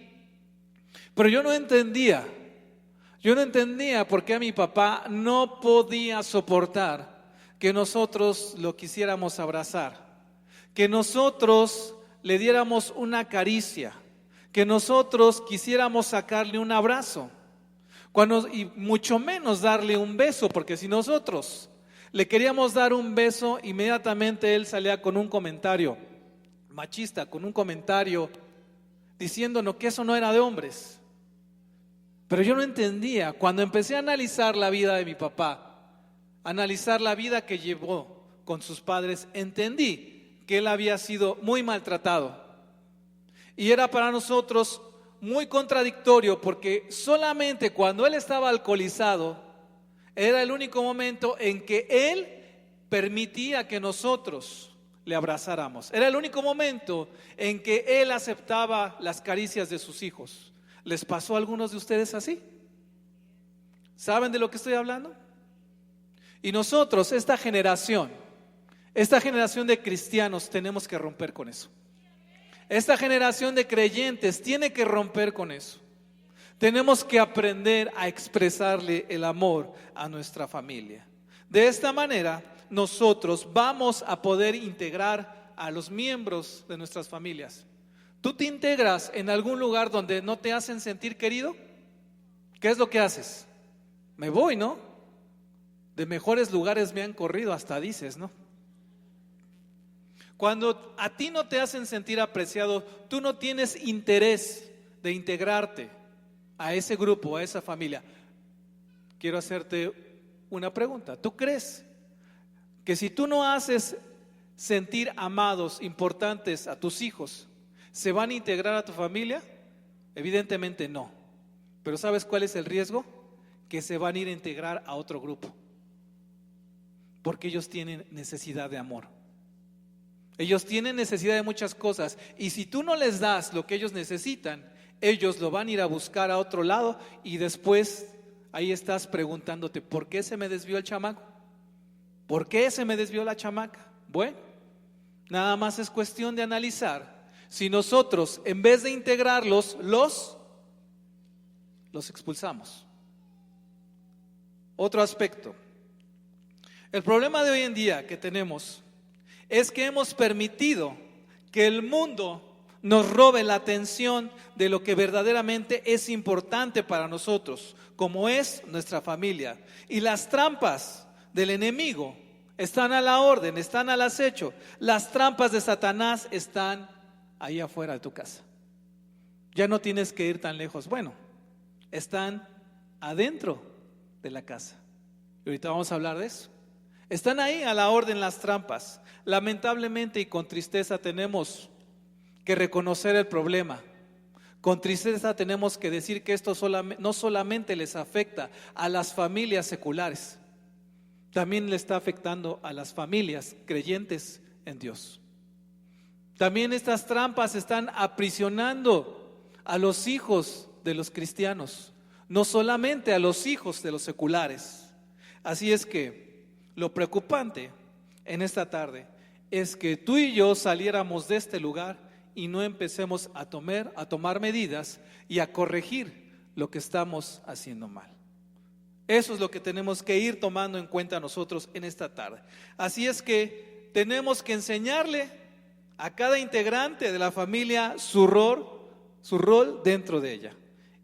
Pero yo no entendía por qué a mi papá no podía soportar que nosotros lo quisiéramos abrazar, que nosotros le diéramos una caricia, que nosotros quisiéramos sacarle un abrazo, y mucho menos darle un beso, porque si nosotros le queríamos dar un beso, inmediatamente él salía con un comentario machista, con un comentario diciéndonos que eso no era de hombres. Pero yo no entendía. Cuando empecé a analizar la vida de mi papá, analizar la vida que llevó con sus padres, entendí que él había sido muy maltratado. Y era para nosotros muy contradictorio, porque solamente cuando él estaba alcoholizado era el único momento en que él permitía que nosotros le abrazáramos. Era el único momento en que él aceptaba las caricias de sus hijos. ¿Les pasó a algunos de ustedes así? ¿Saben de lo que estoy hablando? Y nosotros, esta generación de cristianos, tenemos que romper con eso. Esta generación de creyentes tiene que romper con eso. Tenemos que aprender a expresarle el amor a nuestra familia. De esta manera, nosotros vamos a poder integrar a los miembros de nuestras familias. ¿Tú te integras en algún lugar donde no te hacen sentir querido? ¿Qué es lo que haces? Me voy, ¿no? De mejores lugares me han corrido, hasta dices, ¿no? Cuando a ti no te hacen sentir apreciado, tú no tienes interés de integrarte a ese grupo, a esa familia. Quiero hacerte una pregunta. ¿Tú crees que si tú no haces sentir amados, importantes a tus hijos, se van a integrar a tu familia? Evidentemente no. Pero ¿sabes cuál es el riesgo? Que se van a ir a integrar a otro grupo, porque ellos tienen necesidad de amor. Ellos tienen necesidad de muchas cosas, y si tú no les das lo que ellos necesitan, ellos lo van a ir a buscar a otro lado, y después ahí estás preguntándote, ¿por qué se me desvió el chamaco? ¿Por qué se me desvió la chamaca? Bueno, nada más es cuestión de analizar si nosotros, en vez de integrarlos, los expulsamos. Otro aspecto. El problema de hoy en día que tenemos es que hemos permitido que el mundo nos robe la atención de lo que verdaderamente es importante para nosotros, como es nuestra familia. Y las trampas del enemigo están a la orden, están al acecho. Las trampas de Satanás están ahí afuera de tu casa. Ya no tienes que ir tan lejos. Bueno, están adentro de la casa. Y ahorita vamos a hablar de eso. Están ahí a la orden las trampas. Lamentablemente y con tristeza tenemos que reconocer el problema. Con tristeza tenemos que decir que esto no solamente les afecta a las familias seculares, también le está afectando a las familias creyentes en Dios. También estas trampas están aprisionando a los hijos de los cristianos, no solamente a los hijos de los seculares. Así es que lo preocupante en esta tarde es que tú y yo saliéramos de este lugar y no empecemos a tomar medidas y a corregir lo que estamos haciendo mal. Eso es lo que tenemos que ir tomando en cuenta nosotros en esta tarde. Así es que tenemos que enseñarle a cada integrante de la familia su rol dentro de ella.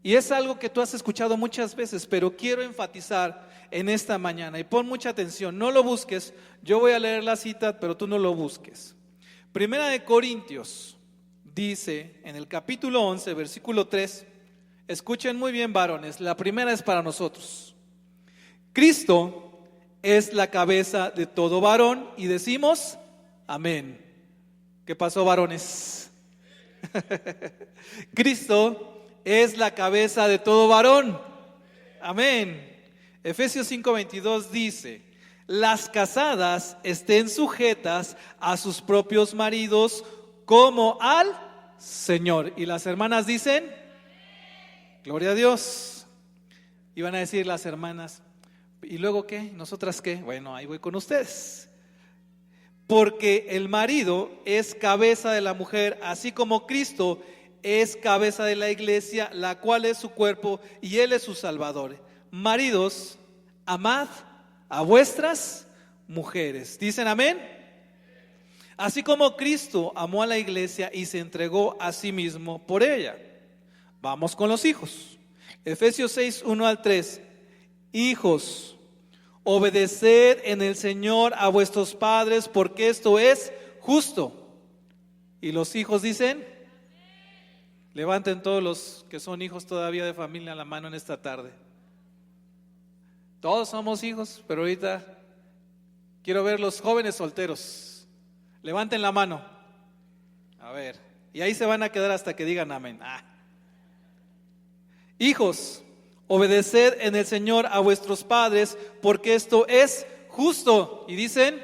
Y es algo que tú has escuchado muchas veces, pero quiero enfatizar en esta mañana. Y pon mucha atención, no lo busques. Yo voy a leer la cita, pero tú no lo busques. Primera de Corintios dice en el capítulo 11, versículo 3, escuchen muy bien, varones, la primera es para nosotros. Cristo es la cabeza de todo varón y decimos amén. ¿Qué pasó, varones? Cristo es la cabeza de todo varón. Amén. Efesios 5:22 dice: las casadas estén sujetas a sus propios maridos como al Señor. Y las hermanas dicen: gloria a Dios. Y van a decir las hermanas: ¿y luego qué? ¿Nosotras qué? Bueno, ahí voy con ustedes. Porque el marido es cabeza de la mujer, así como Cristo es cabeza de la iglesia, la cual es su cuerpo y Él es su Salvador. Maridos, amad a vuestras mujeres. ¿Dicen amén? Así como Cristo amó a la iglesia y se entregó a sí mismo por ella. Vamos con los hijos. Efesios 6, 1 al 3. Hijos, obedeced en el Señor a vuestros padres, porque esto es justo. Y los hijos dicen: levanten todos los que son hijos todavía de familia la mano en esta tarde. Todos somos hijos, pero ahorita quiero ver los jóvenes solteros. Levanten la mano. A ver, y ahí se van a quedar hasta que digan amén. Hijos, obedeced en el Señor a vuestros padres, porque esto es justo. Y dicen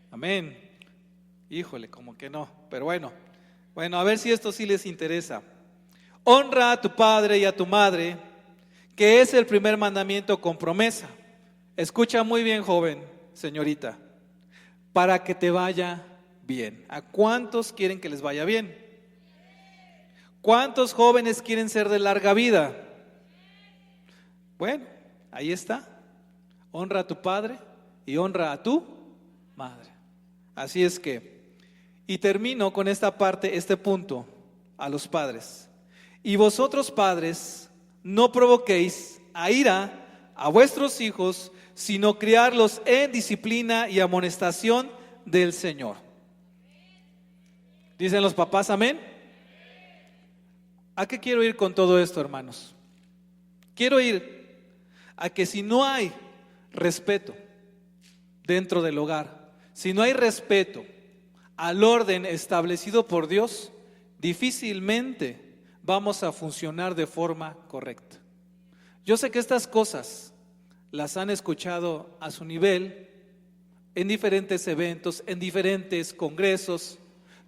amén. Híjole, como que no, pero bueno, a ver si esto sí les interesa. Honra a tu padre y a tu madre, que es el primer mandamiento con promesa. Escucha muy bien, joven, señorita, para que te vaya bien. ¿A cuántos quieren que les vaya bien? ¿Cuántos jóvenes quieren ser de larga vida? Bueno, ahí está. Honra a tu padre y honra a tu madre. Así es que, y termino con esta parte, este punto, a los padres. Y vosotros, padres, no provoquéis a ira a vuestros hijos, sino criarlos en disciplina y amonestación del Señor. ¿Dicen los papás amén? ¿A qué quiero ir con todo esto, hermanos? Quiero ir a que si no hay respeto dentro del hogar, si no hay respeto al orden establecido por Dios, difícilmente vamos a funcionar de forma correcta. Yo sé que estas cosas las han escuchado a su nivel en diferentes eventos, en diferentes congresos,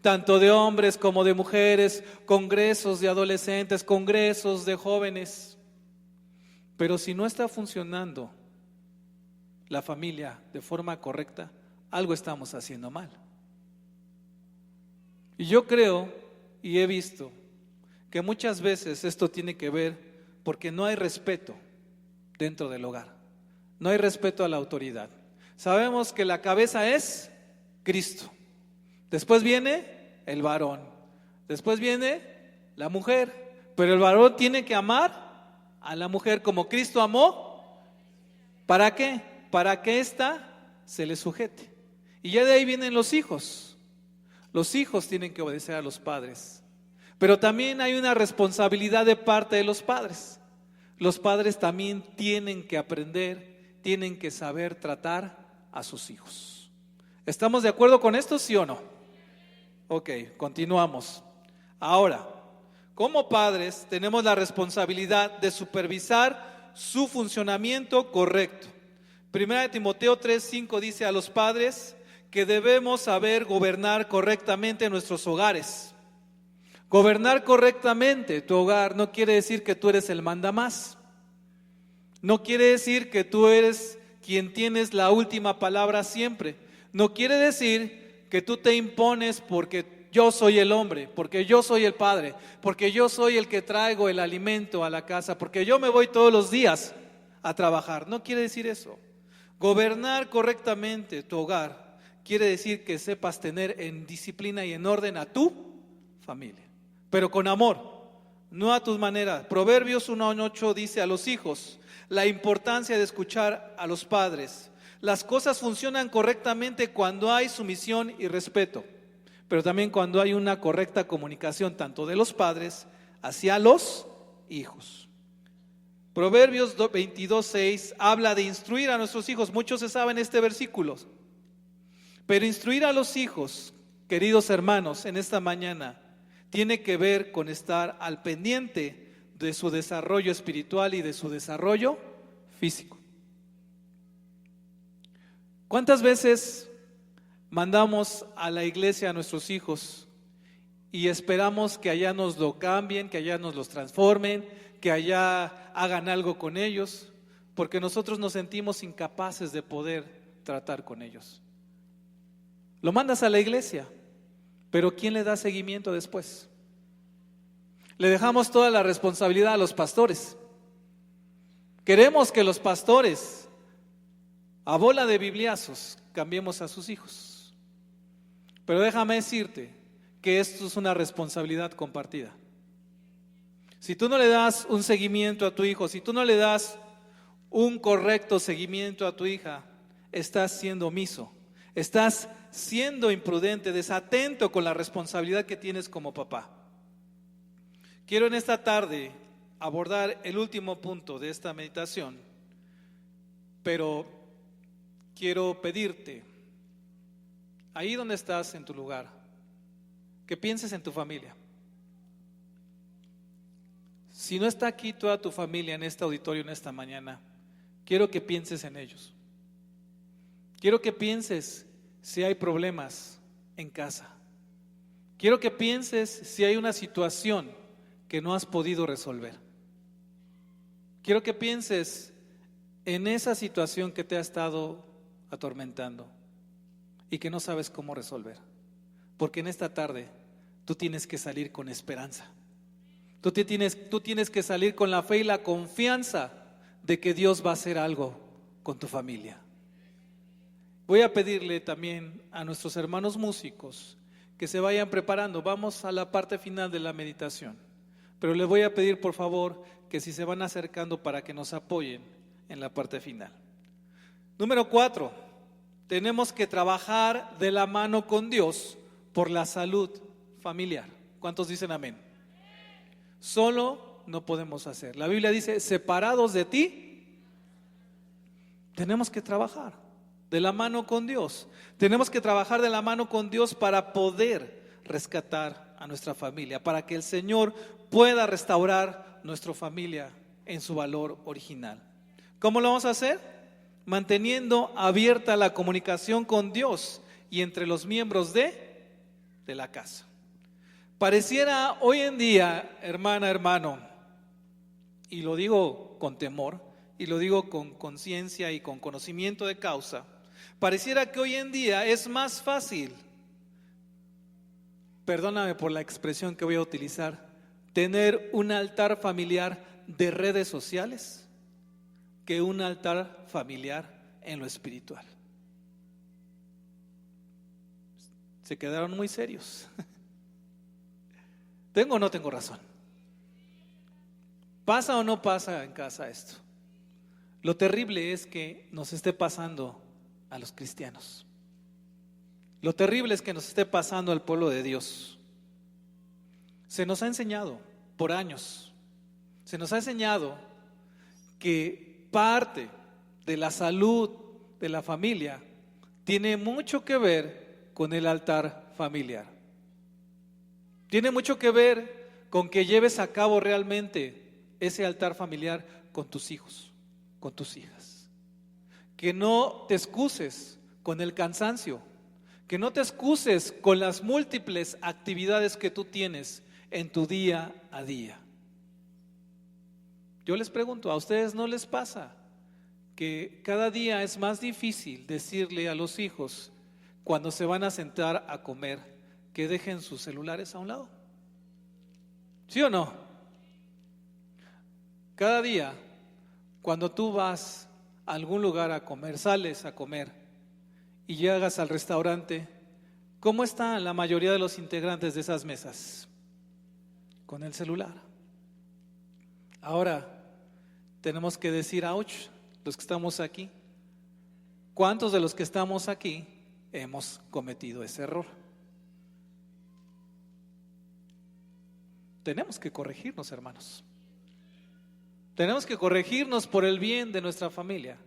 tanto de hombres como de mujeres, congresos de adolescentes, congresos de jóvenes. Pero si no está funcionando la familia de forma correcta, algo estamos haciendo mal. Y yo creo y he visto que muchas veces esto tiene que ver porque no hay respeto dentro del hogar, no hay respeto a la autoridad. Sabemos que la cabeza es Cristo, después viene el varón, Después viene la mujer, pero el varón tiene que amar a la mujer como Cristo amó. ¿Para qué? Para que ésta se le sujete. Y ya de ahí vienen los hijos. Los hijos tienen que obedecer a los padres. Pero también hay una responsabilidad de parte de los padres. Los padres también tienen que aprender, tienen que saber tratar a sus hijos. ¿Estamos de acuerdo con esto, sí o no? Ok, continuamos. Ahora, como padres tenemos la responsabilidad de supervisar su funcionamiento correcto. Primera de Timoteo 3:5 dice a los padres que debemos saber gobernar correctamente nuestros hogares. Gobernar correctamente tu hogar no quiere decir que tú eres el mandamás. No quiere decir que tú eres quien tienes la última palabra siempre. No quiere decir que tú te impones porque yo soy el hombre, porque yo soy el padre, porque yo soy el que traigo el alimento a la casa, porque yo me voy todos los días a trabajar. No quiere decir eso. Gobernar correctamente tu hogar quiere decir que sepas tener en disciplina y en orden a tu familia, pero con amor, no a tus maneras. Proverbios 1:8 dice a los hijos la importancia de escuchar a los padres. Las cosas funcionan correctamente cuando hay sumisión y respeto, pero también cuando hay una correcta comunicación tanto de los padres hacia los hijos. Proverbios 22:6 habla de instruir a nuestros hijos. Muchos se saben este versículo, pero instruir a los hijos, queridos hermanos, en esta mañana tiene que ver con estar al pendiente de su desarrollo espiritual y de su desarrollo físico. ¿Cuántas veces mandamos a la iglesia a nuestros hijos y esperamos que allá nos lo cambien, que allá nos los transformen, que allá hagan algo con ellos, porque nosotros nos sentimos incapaces de poder tratar con ellos? Lo mandas a la iglesia, pero ¿quién le da seguimiento después? Le dejamos toda la responsabilidad a los pastores. Queremos que los pastores, a bola de bibliazos, cambiemos a sus hijos. Pero déjame decirte que esto es una responsabilidad compartida. Si tú no le das un seguimiento a tu hijo, si tú no le das un correcto seguimiento a tu hija, estás siendo omiso, estás siendo imprudente, desatento con la responsabilidad que tienes como papá. Quiero en esta tarde abordar el último punto de esta meditación, pero quiero pedirte, ahí donde estás en tu lugar, que pienses en tu familia. Si no está aquí toda tu familia en este auditorio en esta mañana, quiero que pienses en ellos. Quiero que pienses si hay problemas en casa. Quiero que pienses si hay una situación que no has podido resolver. Quiero que pienses en esa situación que te ha estado atormentando y que no sabes cómo resolver. Porque en esta tarde tú tienes que salir con esperanza. Tú tienes que salir con la fe y la confianza de que Dios va a hacer algo con tu familia. Voy a pedirle también a nuestros hermanos músicos que se vayan preparando. Vamos a la parte final de la meditación, pero les voy a pedir por favor que si se van acercando para que nos apoyen en la parte final. Número 4, tenemos que trabajar de la mano con Dios por la salud familiar. ¿Cuántos dicen amén? Solo no podemos hacer. La Biblia dice, separados de ti, tenemos que trabajar de la mano con Dios. Tenemos que trabajar de la mano con Dios para poder rescatar a nuestra familia, para que el Señor pueda restaurar nuestra familia en su valor original. ¿Cómo lo vamos a hacer? Manteniendo abierta la comunicación con Dios y entre los miembros de la casa. Pareciera hoy en día, hermana, hermano, y lo digo con temor, y lo digo con conciencia y con conocimiento de causa, pareciera que hoy en día es más fácil, perdóname por la expresión que voy a utilizar, tener un altar familiar de redes sociales que un altar familiar en lo espiritual. Se quedaron muy serios. ¿Tengo o no tengo razón? ¿Pasa o no pasa en casa esto? Lo terrible es que nos esté pasando a los cristianos. Lo terrible es que nos esté pasando al pueblo de Dios. Se nos ha enseñado por años, se nos ha enseñado que parte de la salud de la familia tiene mucho que ver con el altar familiar. Tiene mucho que ver con que lleves a cabo realmente ese altar familiar con tus hijos, con tus hijas. Que no te excuses con el cansancio, que no te excuses con las múltiples actividades que tú tienes en tu día a día. Yo les pregunto, ¿a ustedes no les pasa que cada día es más difícil decirle a los hijos cuando se van a sentar a comer que dejen sus celulares a un lado? ¿Sí o no? Cada día, cuando tú vas a algún lugar a comer, sales a comer y llegas al restaurante, ¿cómo están la mayoría de los integrantes de esas mesas? Con el celular. Ahora, tenemos que decir, ouch, los que estamos aquí. ¿Cuántos de los que estamos aquí hemos cometido ese error? Tenemos que corregirnos, hermanos. Tenemos que corregirnos por el bien de nuestra familia.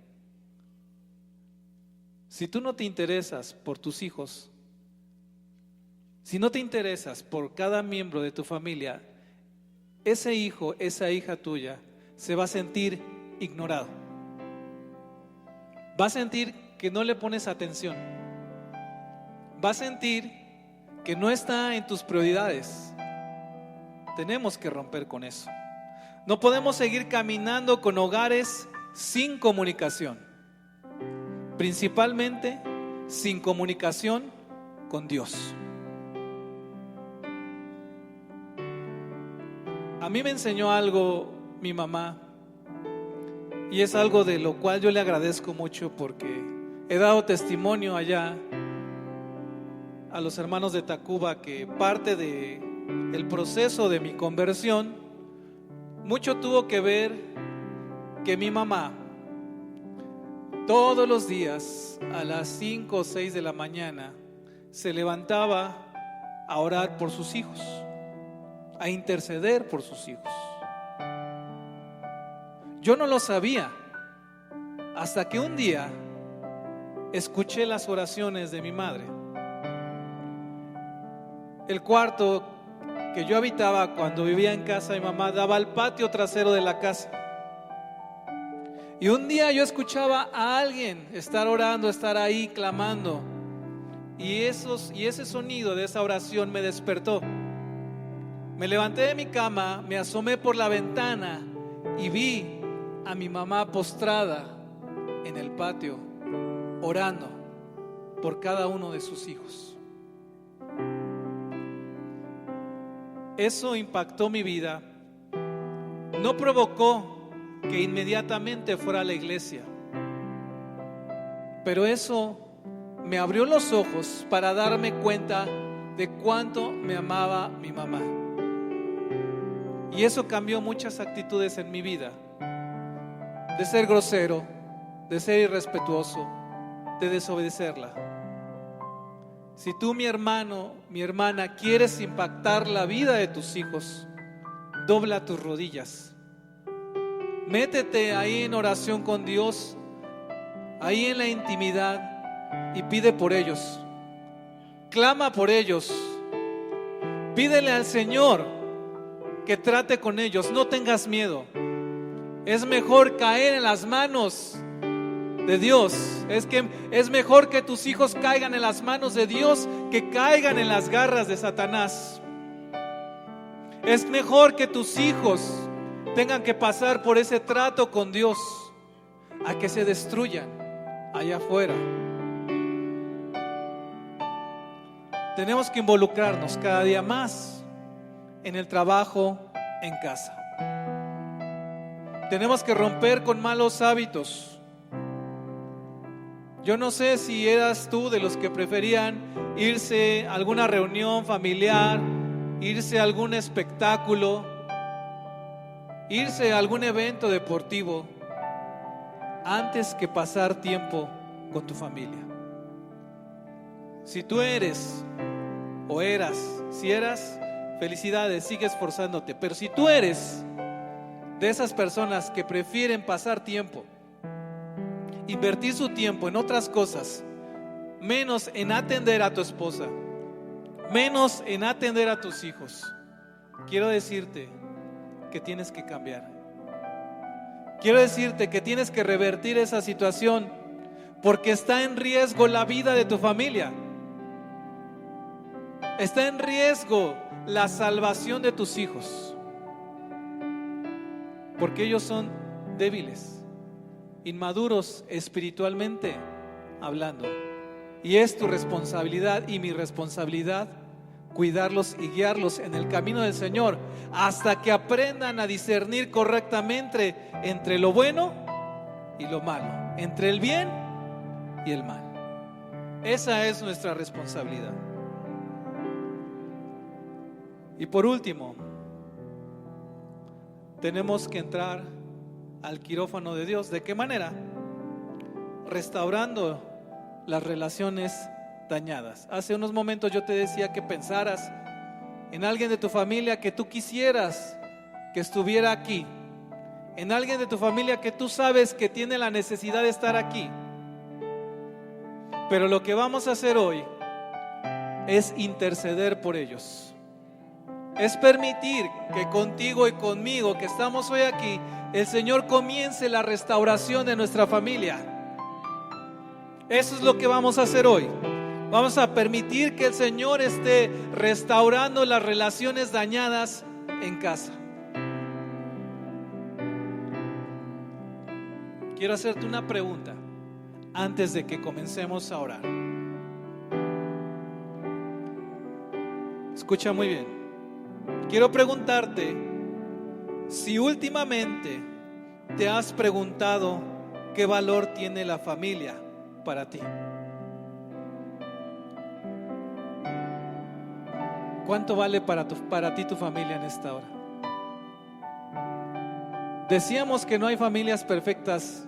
Si tú no te interesas por tus hijos, si no te interesas por cada miembro de tu familia, ese hijo, esa hija tuya se va a sentir ignorado. Va a sentir que no le pones atención. Va a sentir que no está en tus prioridades. Tenemos que romper con eso. No podemos seguir caminando con hogares sin comunicación, principalmente sin comunicación con Dios. A mí me enseñó algo mi mamá, y es algo de lo cual yo le agradezco mucho, porque he dado testimonio allá a los hermanos de Tacuba que parte del proceso de mi conversión, mucho tuvo que ver que mi mamá todos los días a las 5 o 6 de la mañana se levantaba a orar por sus hijos, a interceder por sus hijos. Yo no lo sabía hasta que un día escuché las oraciones de mi madre. El cuarto que yo habitaba cuando vivía en casa de mi mamá daba al patio trasero de la casa. Y un día yo escuchaba a alguien estar orando, estar ahí clamando, y ese sonido de esa oración me despertó. Me levanté de mi cama, me asomé por la ventana y vi a mi mamá postrada en el patio, orando por cada uno de sus hijos. Eso impactó mi vida. No provocó que inmediatamente fuera a la iglesia, pero eso me abrió los ojos para darme cuenta de cuánto me amaba mi mamá. Y eso cambió muchas actitudes en mi vida, de ser grosero, de ser irrespetuoso, de desobedecerla. Si tú, mi hermano, mi hermana, quieres impactar la vida de tus hijos, dobla tus rodillas. Métete ahí en oración con Dios, ahí en la intimidad, y pide por ellos. Clama por ellos. Pídele al Señor que trate con ellos. No tengas miedo. Es mejor caer en las manos de Dios. Es mejor que tus hijos caigan en las manos de Dios que caigan en las garras de Satanás. Es mejor que tus hijos tengan que pasar por ese trato con Dios a que se destruyan allá afuera. Tenemos que involucrarnos cada día más en el trabajo, en casa. Tenemos que romper con malos hábitos. Yo no sé si eras tú de los que preferían irse a alguna reunión familiar irse a algún espectáculo, irse a algún evento deportivo, antes que pasar tiempo con tu familia. Si tú eres o eras, si eras, felicidades, sigue esforzándote. Pero si tú eres de esas personas que prefieren pasar tiempo, invertir su tiempo en otras cosas, menos en atender a tu esposa, menos en atender a tus hijos, quiero decirte que tienes que cambiar. Quiero decirte que tienes que revertir esa situación, porque está en riesgo la vida de tu familia. Está en riesgo la salvación de tus hijos, porque ellos son débiles, inmaduros espiritualmente hablando. Y es tu responsabilidad y mi responsabilidad cuidarlos y guiarlos en el camino del Señor hasta que aprendan a discernir correctamente entre lo bueno y lo malo, entre el bien y el mal. Esa es nuestra responsabilidad. Y por último, tenemos que entrar al quirófano de Dios. ¿De qué manera? Restaurando las relaciones dañadas. Hace unos momentos yo te decía que pensaras en alguien de tu familia que tú quisieras que estuviera aquí, en alguien de tu familia que tú sabes que tiene la necesidad de estar aquí. Pero lo que vamos a hacer hoy es interceder por ellos. Es permitir que contigo y conmigo, que estamos hoy aquí, el Señor comience la restauración de nuestra familia. Eso es lo que vamos a hacer hoy. Vamos a permitir que el Señor esté restaurando las relaciones dañadas en casa. Quiero hacerte una pregunta antes de que comencemos a orar. Escucha muy bien. Quiero preguntarte si últimamente te has preguntado qué valor tiene la familia para ti. ¿Cuánto vale para ti tu familia en esta hora? Decíamos que no hay familias perfectas,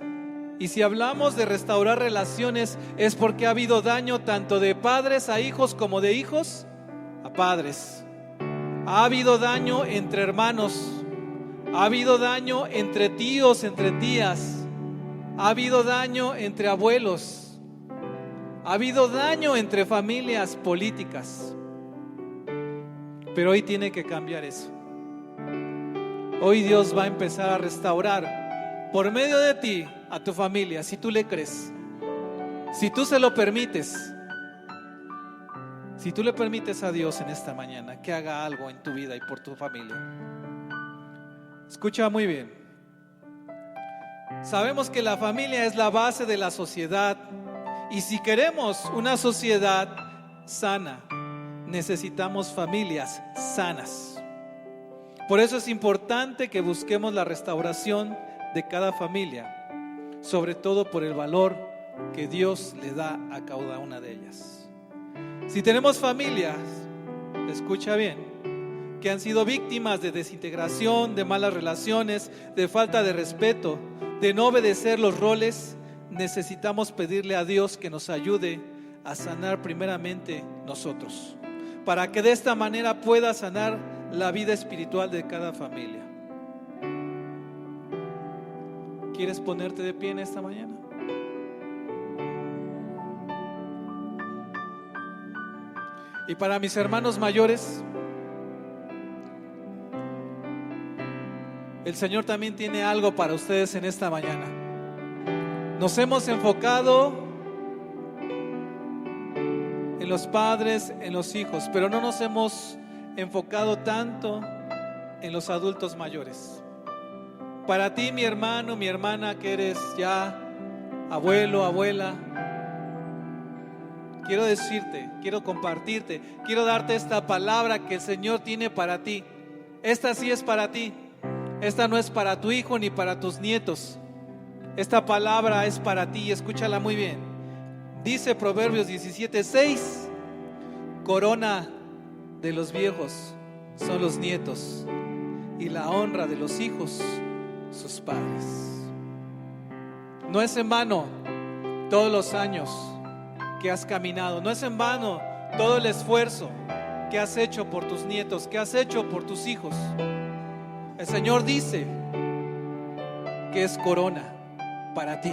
y si hablamos de restaurar relaciones es porque ha habido daño tanto de padres a hijos como de hijos a padres. Ha habido daño entre hermanos, ha habido daño entre tíos, entre tías, ha habido daño entre abuelos, ha habido daño entre familias políticas. Pero hoy tiene que cambiar eso. Hoy Dios va a empezar a restaurar por medio de ti a tu familia, si tú le crees, si tú se lo permites. Si tú le permites a Dios en esta mañana que haga algo en tu vida y por tu familia. Escucha muy bien. Sabemos que la familia es la base de la sociedad, y si queremos una sociedad sana, necesitamos familias sanas. Por eso es importante que busquemos la restauración de cada familia, sobre todo por el valor que Dios le da a cada una de ellas. Si tenemos familias, escucha bien, que han sido víctimas de desintegración, de malas relaciones, de falta de respeto, de no obedecer los roles, necesitamos pedirle a Dios que nos ayude a sanar primeramente nosotros, para que de esta manera pueda sanar la vida espiritual de cada familia. ¿Quieres ponerte de pie en esta mañana? Y para mis hermanos mayores, el Señor también tiene algo para ustedes en esta mañana. Nos hemos enfocado en los padres, en los hijos, pero no nos hemos enfocado tanto en los adultos mayores. Para ti, mi hermano, mi hermana, que eres ya abuelo, abuela, quiero decirte, quiero compartirte, quiero darte esta palabra que el Señor tiene para ti. Esta sí es para ti. Esta no es para tu hijo ni para tus nietos. Esta palabra es para ti, y escúchala muy bien. Dice Proverbios 17:6: corona de los viejos son los nietos y la honra de los hijos, sus padres. No es en vano todos los años que has caminado, no es en vano todo el esfuerzo que has hecho por tus nietos, que has hecho por tus hijos. El Señor dice que es corona para ti.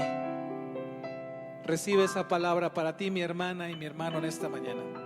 Recibe esa palabra para ti, mi hermana y mi hermano, en esta mañana.